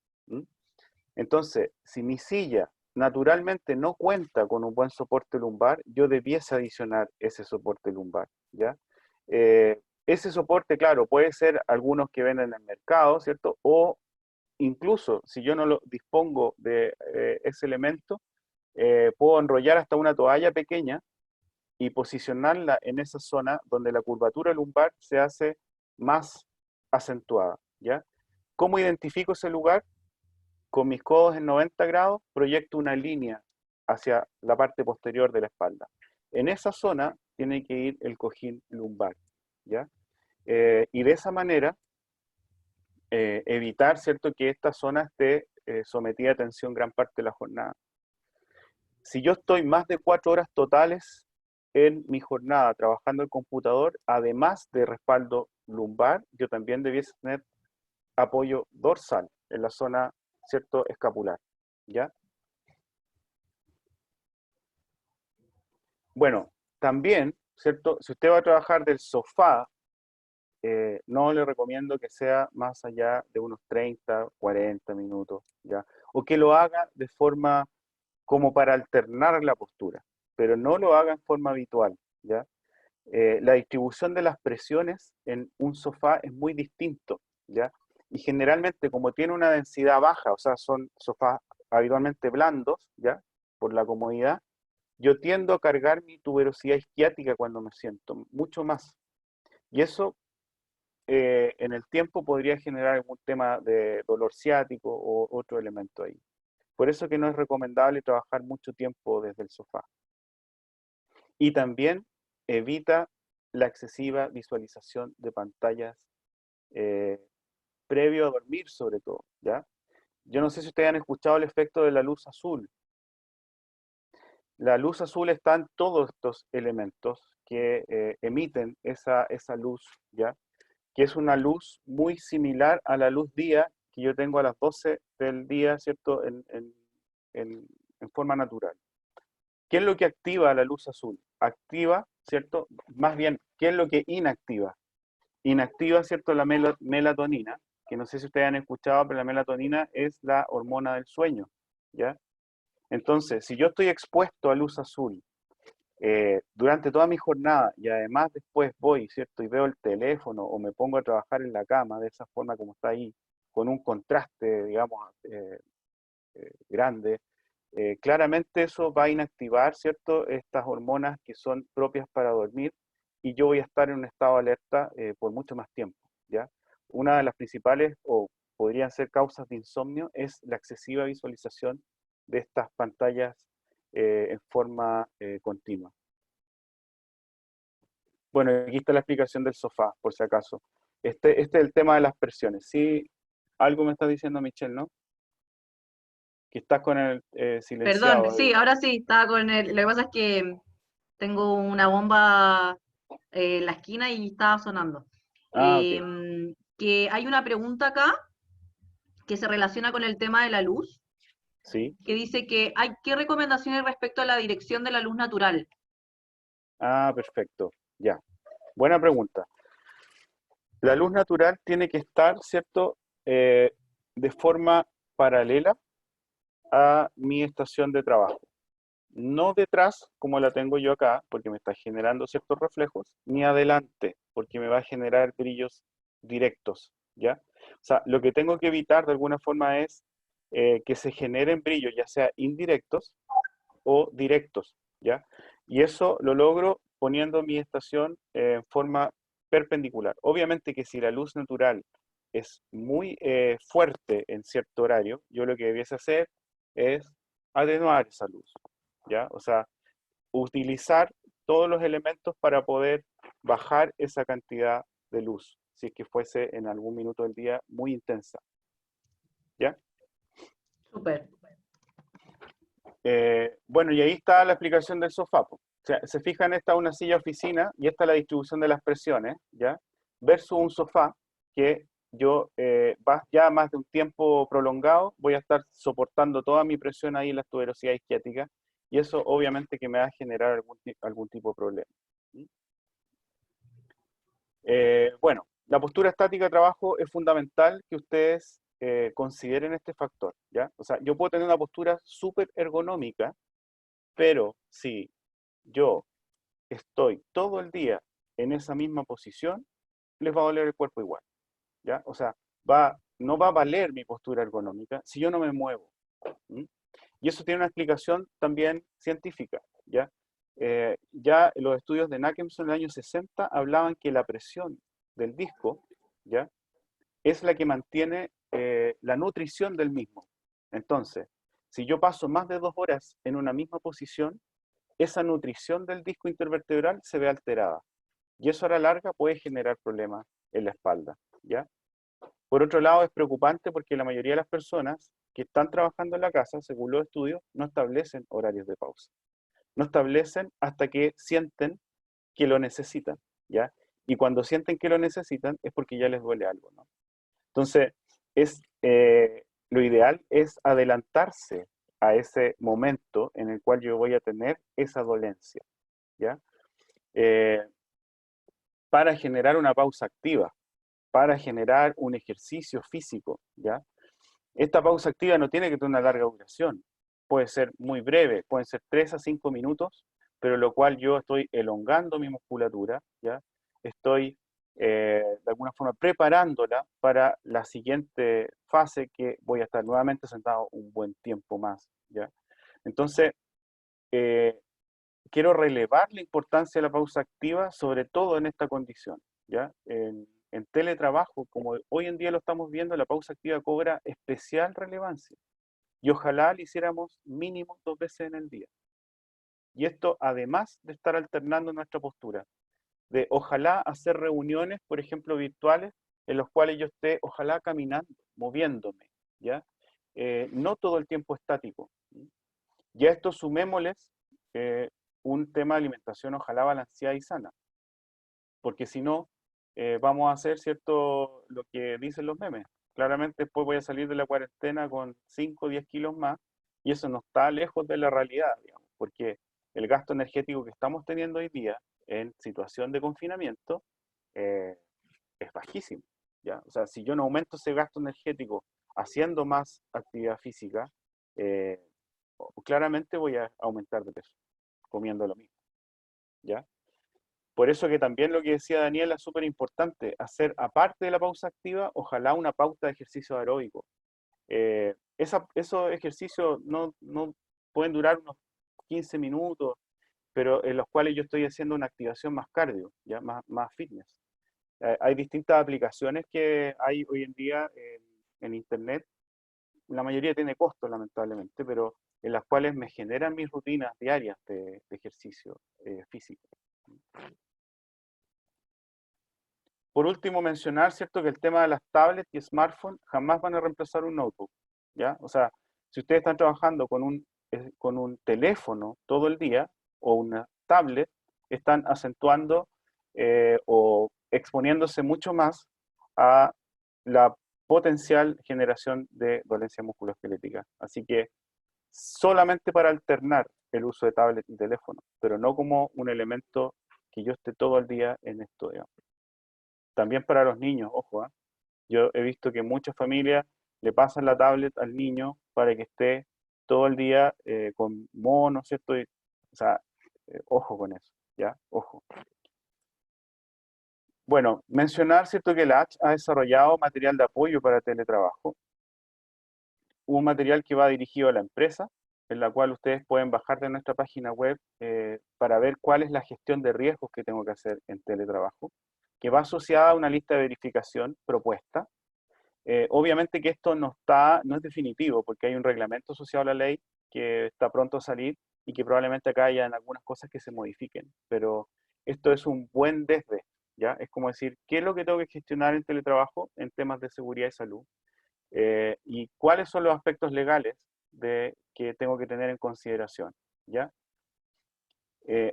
Entonces, si mi silla naturalmente no cuenta con un buen soporte lumbar, yo debiese adicionar ese soporte lumbar, ¿ya? Ese soporte, claro, puede ser algunos que venden en el mercado, ¿cierto? O incluso, si yo no lo dispongo de ese elemento, puedo enrollar hasta una toalla pequeña y posicionarla en esa zona donde la curvatura lumbar se hace más acentuada, ¿ya? ¿Cómo identifico ese lugar? Con mis codos en 90 grados, proyecto una línea hacia la parte posterior de la espalda. En esa zona tiene que ir el cojín lumbar, ¿ya? Y de esa manera, evitar, ¿cierto?, que esta zona esté sometida a tensión gran parte de la jornada. Si yo estoy más de 4 horas totales en mi jornada trabajando el computador, además de respaldo lumbar, yo también debiese tener apoyo dorsal en la zona, ¿cierto?, escapular, ¿ya? Bueno, también, ¿cierto?, si usted va a trabajar del sofá, no le recomiendo que sea más allá de unos 30, 40 minutos, ¿ya? O que lo haga de forma como para alternar la postura, pero no lo haga en forma habitual, ¿ya? La distribución de las presiones en un sofá es muy distinto, ¿ya? Y generalmente, como tiene una densidad baja, o sea, son sofás habitualmente blandos, ¿ya?, por la comodidad, yo tiendo a cargar mi tuberosidad isquiática cuando me siento, mucho más. Y eso en el tiempo podría generar algún tema de dolor ciático o otro elemento ahí. Por eso que no es recomendable trabajar mucho tiempo desde el sofá. Y también evita la excesiva visualización de pantallas previo a dormir, sobre todo, ¿ya? Yo no sé si ustedes han escuchado el efecto de la luz azul. La luz azul está en todos estos elementos que emiten esa luz, ¿ya? Que es una luz muy similar a la luz día que yo tengo a las 12 del día, ¿cierto? En forma natural. ¿Qué es lo que activa la luz azul? Activa, ¿cierto? Más bien, ¿qué es lo que inactiva? Inactiva, ¿cierto? La melatonina, que no sé si ustedes han escuchado, pero la melatonina es la hormona del sueño, ¿ya? Entonces, si yo estoy expuesto a luz azul durante toda mi jornada y además después voy, ¿cierto? Y veo el teléfono o me pongo a trabajar en la cama de esa forma como está ahí, con un contraste, digamos, grande, claramente eso va a inactivar, ¿cierto? Estas hormonas que son propias para dormir y yo voy a estar en un estado de alerta por mucho más tiempo, ¿ya? Una de las principales, o podrían ser causas de insomnio, es la excesiva visualización de estas pantallas en forma continua. Bueno, aquí está la explicación del sofá, por si acaso. Este es el tema de las presiones. Sí, algo me está diciendo Michelle, ¿no? Que estás con el Perdón, silenciado sí, ahí. ahora sí, estaba con el... Lo que pasa es que tengo una bomba en la esquina y estaba sonando. Ah, ok. Que hay una pregunta acá que se relaciona con el tema de la luz, Sí. que dice que hay qué recomendaciones respecto a la dirección de la luz natural. Ah, perfecto. Ya. Buena pregunta. La luz natural tiene que estar, ¿cierto? De forma paralela a mi estación de trabajo. No detrás, como la tengo yo acá, porque me está generando ciertos reflejos, ni adelante, porque me va a generar brillos directos, ¿ya? O sea, lo que tengo que evitar de alguna forma es que se generen brillos, ya sea indirectos o directos, ¿ya? Y eso lo logro poniendo mi estación en forma perpendicular. Obviamente que si la luz natural es muy fuerte en cierto horario, yo lo que debiese hacer es atenuar esa luz, ¿ya? O sea, utilizar todos los elementos para poder bajar esa cantidad de luz, si es que fuese en algún minuto del día muy intensa, ¿ya? Súper. Bueno, y ahí está la explicación del sofá, po. O sea, se fijan, esta es una silla oficina y esta es la distribución de las presiones, ¿ya? Versus un sofá que yo ya más de un tiempo prolongado voy a estar soportando toda mi presión ahí en la tuberosidad isquiática y eso obviamente que me va a generar algún tipo de problema. Bueno, la postura estática de trabajo es fundamental que ustedes consideren este factor, ¿ya? O sea, yo puedo tener una postura súper ergonómica, pero si yo estoy todo el día en esa misma posición, les va a doler el cuerpo igual, ¿ya? O sea, no va a valer mi postura ergonómica si yo no me muevo. ¿M? Y eso tiene una explicación también científica, ¿ya? Ya los estudios de Nakemson en el año 60 hablaban que la presión del disco, ¿ya? Es la que mantiene la nutrición del mismo. Entonces, si yo paso más de 2 horas en una misma posición, esa nutrición del disco intervertebral se ve alterada. Y eso a la larga puede generar problemas en la espalda, ¿ya? Por otro lado, es preocupante porque la mayoría de las personas que están trabajando en la casa, según los estudios, no establecen horarios de pausa. No establecen hasta que sienten que lo necesitan, ¿ya? Y cuando sienten que lo necesitan es porque ya les duele algo, ¿no? Entonces, lo ideal es adelantarse a ese momento en el cual yo voy a tener esa dolencia, ¿ya? Eh, para generar una pausa activa, para generar un ejercicio físico, ¿ya? Esta pausa activa no tiene que tener una larga duración, puede ser muy breve, pueden ser 3 a 5 minutos, pero lo cual yo estoy elongando mi musculatura, ¿ya? Estoy de alguna forma preparándola para la siguiente fase que voy a estar nuevamente sentado un buen tiempo más, ¿ya? Entonces, quiero relevar la importancia de la pausa activa, sobre todo en esta condición, ¿ya? En teletrabajo, como hoy en día lo estamos viendo, la pausa activa cobra especial relevancia. Y ojalá lo hiciéramos mínimo 2 veces en el día. Y esto además de estar alternando nuestra postura, de ojalá hacer reuniones, por ejemplo, virtuales, en los cuales yo esté, ojalá caminando, moviéndome, ¿ya? No todo el tiempo estático. Y a esto sumémosles un tema de alimentación, ojalá balanceada y sana, porque si no, vamos a hacer, ¿cierto?, lo que dicen los memes. Claramente después voy a salir de la cuarentena con 5 o 10 kilos más, y eso no está lejos de la realidad, digamos, porque el gasto energético que estamos teniendo hoy día en situación de confinamiento es bajísimo, ¿ya? O sea, si yo no aumento ese gasto energético haciendo más actividad física, eh, claramente voy a aumentar de peso, comiendo lo mismo, ¿ya? Por eso que también lo que decía Daniela es súper importante, hacer aparte de la pausa activa, ojalá una pauta de ejercicio aeróbico. Esos ejercicios no pueden durar unos 15 minutos, pero en los cuales yo estoy haciendo una activación más cardio, ¿ya? Más fitness. Hay distintas aplicaciones que hay hoy en día en Internet. La mayoría tiene costo, lamentablemente, pero en las cuales me generan mis rutinas diarias de ejercicio físico. Por último, mencionar, ¿cierto?, que el tema de las tablets y smartphones jamás van a reemplazar un notebook, ¿ya? O sea, si ustedes están trabajando con un teléfono todo el día o una tablet, están acentuando o exponiéndose mucho más a la potencial generación de dolencia musculoesquelética. Así que solamente para alternar el uso de tablet y teléfono, pero no como un elemento que yo esté todo el día en esto, digamos. También para los niños, ojo, ¿eh? Yo he visto que muchas familias le pasan la tablet al niño para que esté todo el día con mono, ¿cierto? O sea, ojo con eso, ¿ya? Ojo. Bueno, mencionar, ¿cierto?, que la H ha desarrollado material de apoyo para teletrabajo. Un material que va dirigido a la empresa, en la cual ustedes pueden bajar de nuestra página web para ver cuál es la gestión de riesgos que tengo que hacer en teletrabajo, que va asociada a una lista de verificación propuesta. Obviamente que esto no es definitivo, porque hay un reglamento asociado a la ley que está pronto a salir y que probablemente acá hayan algunas cosas que se modifiquen, pero esto es un buen desde, ¿ya? Es como decir, ¿qué es lo que tengo que gestionar en teletrabajo en temas de seguridad y salud? Y cuáles son los aspectos legales que tengo que tener en consideración, ¿ya?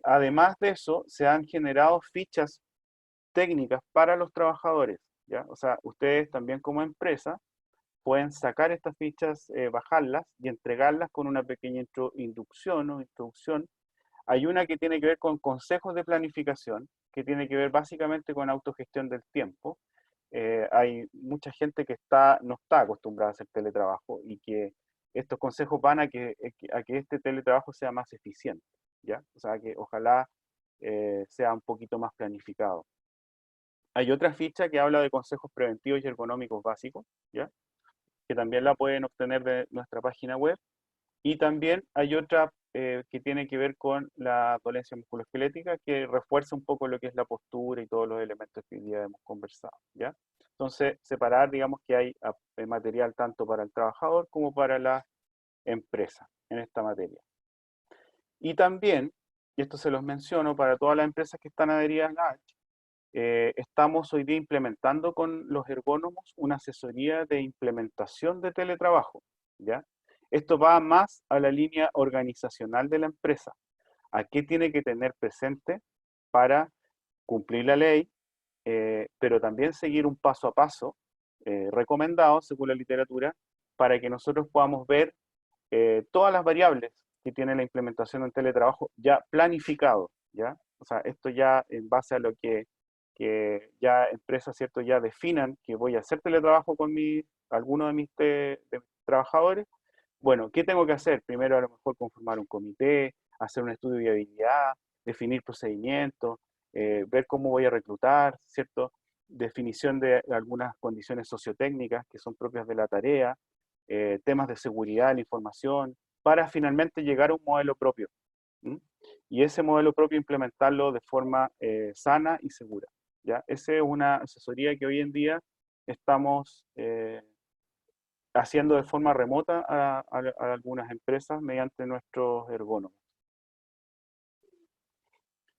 Además de eso, se han generado fichas técnicas para los trabajadores, ¿ya? O sea, ustedes también como empresa pueden sacar estas fichas, bajarlas y entregarlas con una pequeña inducción o introducción. Hay una que tiene que ver con consejos de planificación, que tiene que ver básicamente con autogestión del tiempo. Hay mucha gente que no está acostumbrada a hacer teletrabajo y que estos consejos van a que este teletrabajo sea más eficiente, ¿ya? O sea, que ojalá sea un poquito más planificado. Hay otra ficha que habla de consejos preventivos y ergonómicos básicos, ¿ya?, que también la pueden obtener de nuestra página web. Y también hay otra que tiene que ver con la dolencia musculoesquelética, que refuerza un poco lo que es la postura y todos los elementos que hoy día hemos conversado, ¿ya? Entonces, separar, digamos, que hay material tanto para el trabajador como para la empresa en esta materia. Y también, y esto se los menciono para todas las empresas que están adheridas a la H, estamos hoy día implementando con los ergónomos una asesoría de implementación de teletrabajo, ¿ya? Esto va más a la línea organizacional de la empresa. ¿A qué tiene que tener presente para cumplir la ley, pero también seguir un paso a paso recomendado según la literatura para que nosotros podamos ver todas las variables que tiene la implementación del teletrabajo ya planificado, ¿ya? O sea, esto ya en base a lo que ya empresas, ¿cierto?, ya definan que voy a hacer teletrabajo con alguno de mis trabajadores. Bueno, ¿qué tengo que hacer? Primero, a lo mejor, conformar un comité, hacer un estudio de viabilidad, definir procedimientos, ver cómo voy a reclutar, ¿cierto? Definición de algunas condiciones sociotécnicas que son propias de la tarea, temas de seguridad de la información, para finalmente llegar a un modelo propio, ¿Mm? Y ese modelo propio implementarlo de forma sana y segura, ¿ya? Esa es una asesoría que hoy en día estamos haciendo de forma remota a algunas empresas mediante nuestros ergónomos.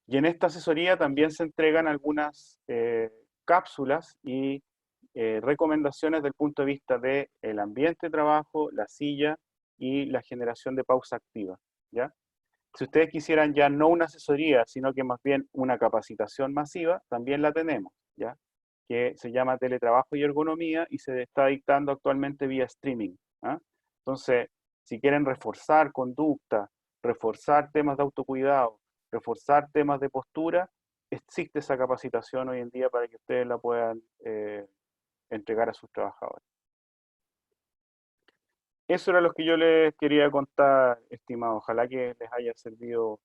Y en esta asesoría también se entregan algunas cápsulas y recomendaciones del punto de vista del ambiente de trabajo, la silla y la generación de pausa activa, ¿ya? Si ustedes quisieran ya no una asesoría, sino que más bien una capacitación masiva, también la tenemos, ¿ya? Que se llama Teletrabajo y Ergonomía y se está dictando actualmente vía streaming, ¿ah? Entonces, si quieren reforzar conducta, reforzar temas de autocuidado, reforzar temas de postura, existe esa capacitación hoy en día para que ustedes la puedan entregar a sus trabajadores. Eso era lo que yo les quería contar, estimado. Ojalá que les haya servido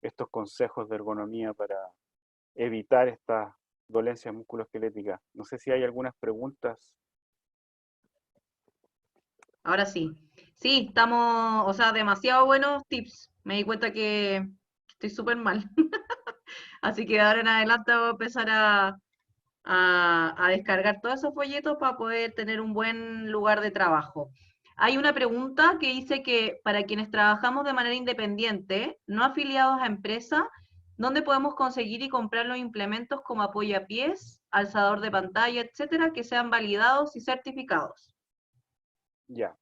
estos consejos de ergonomía para evitar estas dolencias musculoesqueléticas. No sé si hay algunas preguntas. Ahora sí. Sí, estamos, o sea, demasiado buenos tips. Me di cuenta que estoy súper mal. Así que ahora en adelante voy a empezar a descargar todos esos folletos para poder tener un buen lugar de trabajo. Hay una pregunta que dice que para quienes trabajamos de manera independiente, no afiliados a empresa, ¿dónde podemos conseguir y comprar los implementos como apoyapiés, alzador de pantalla, etcétera, que sean validados y certificados? Ya.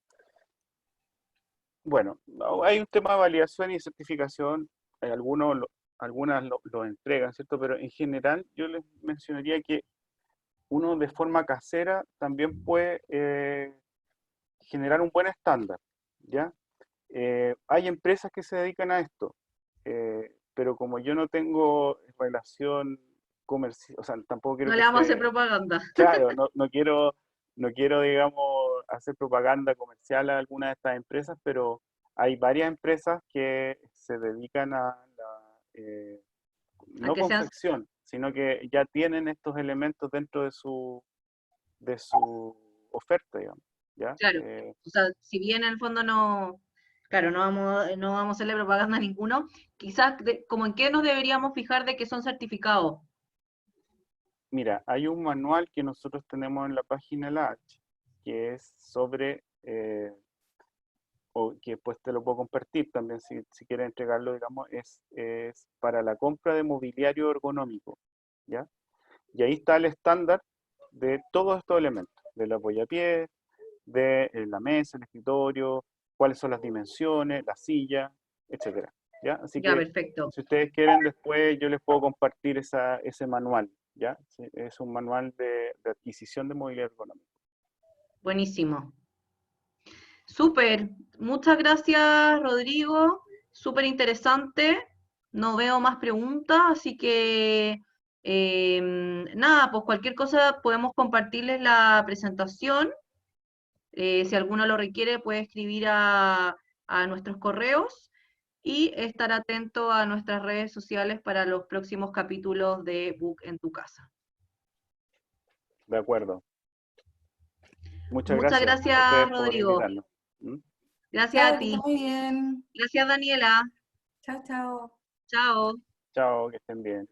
Bueno, hay un tema de validación y certificación. Algunas lo entregan, ¿cierto? Pero en general yo les mencionaría que uno de forma casera también puede generar un buen estándar, ¿ya? Hay empresas que se dedican a esto, pero como yo no tengo relación comercial, o sea, tampoco quiero No que le vamos a hacer se... propaganda. Claro, no quiero, digamos, hacer propaganda comercial a alguna de estas empresas, pero hay varias empresas que se dedican a la, A no que sean, confección, sino que ya tienen estos elementos dentro de su oferta, digamos, ¿ya? claro, o sea, si bien en el fondo no, claro, no vamos a hacerle propaganda a ninguno, quizás como en qué nos deberíamos fijar de que son certificados. Mira, hay un manual que nosotros tenemos en la página LAH, que es sobre, o que después te lo puedo compartir también si quieres entregarlo, digamos, es para la compra de mobiliario ergonómico, ¿ya? Y ahí está el estándar de todos estos elementos, del apoyapiés, de la mesa, el escritorio, cuáles son las dimensiones, la silla, etcétera, ¿ya? Así Ya, que perfecto. si ustedes quieren después yo les puedo compartir ese manual, ¿ya? Sí, es un manual de adquisición de mobiliario ergonómico. Buenísimo. Súper. Muchas gracias, Rodrigo. Súper interesante. No veo más preguntas, así que nada, pues cualquier cosa podemos compartirles la presentación. Si alguno lo requiere, puede escribir a nuestros correos y estar atento a nuestras redes sociales para los próximos capítulos de Book en tu casa. De acuerdo. Muchas Muchas gracias a gracias, ustedes por Rodrigo. invitarnos. ¿Mm? Gracias a Chao, que esté ti. muy bien. Gracias, Daniela. Chao, chao. Chao. Chao, que estén bien.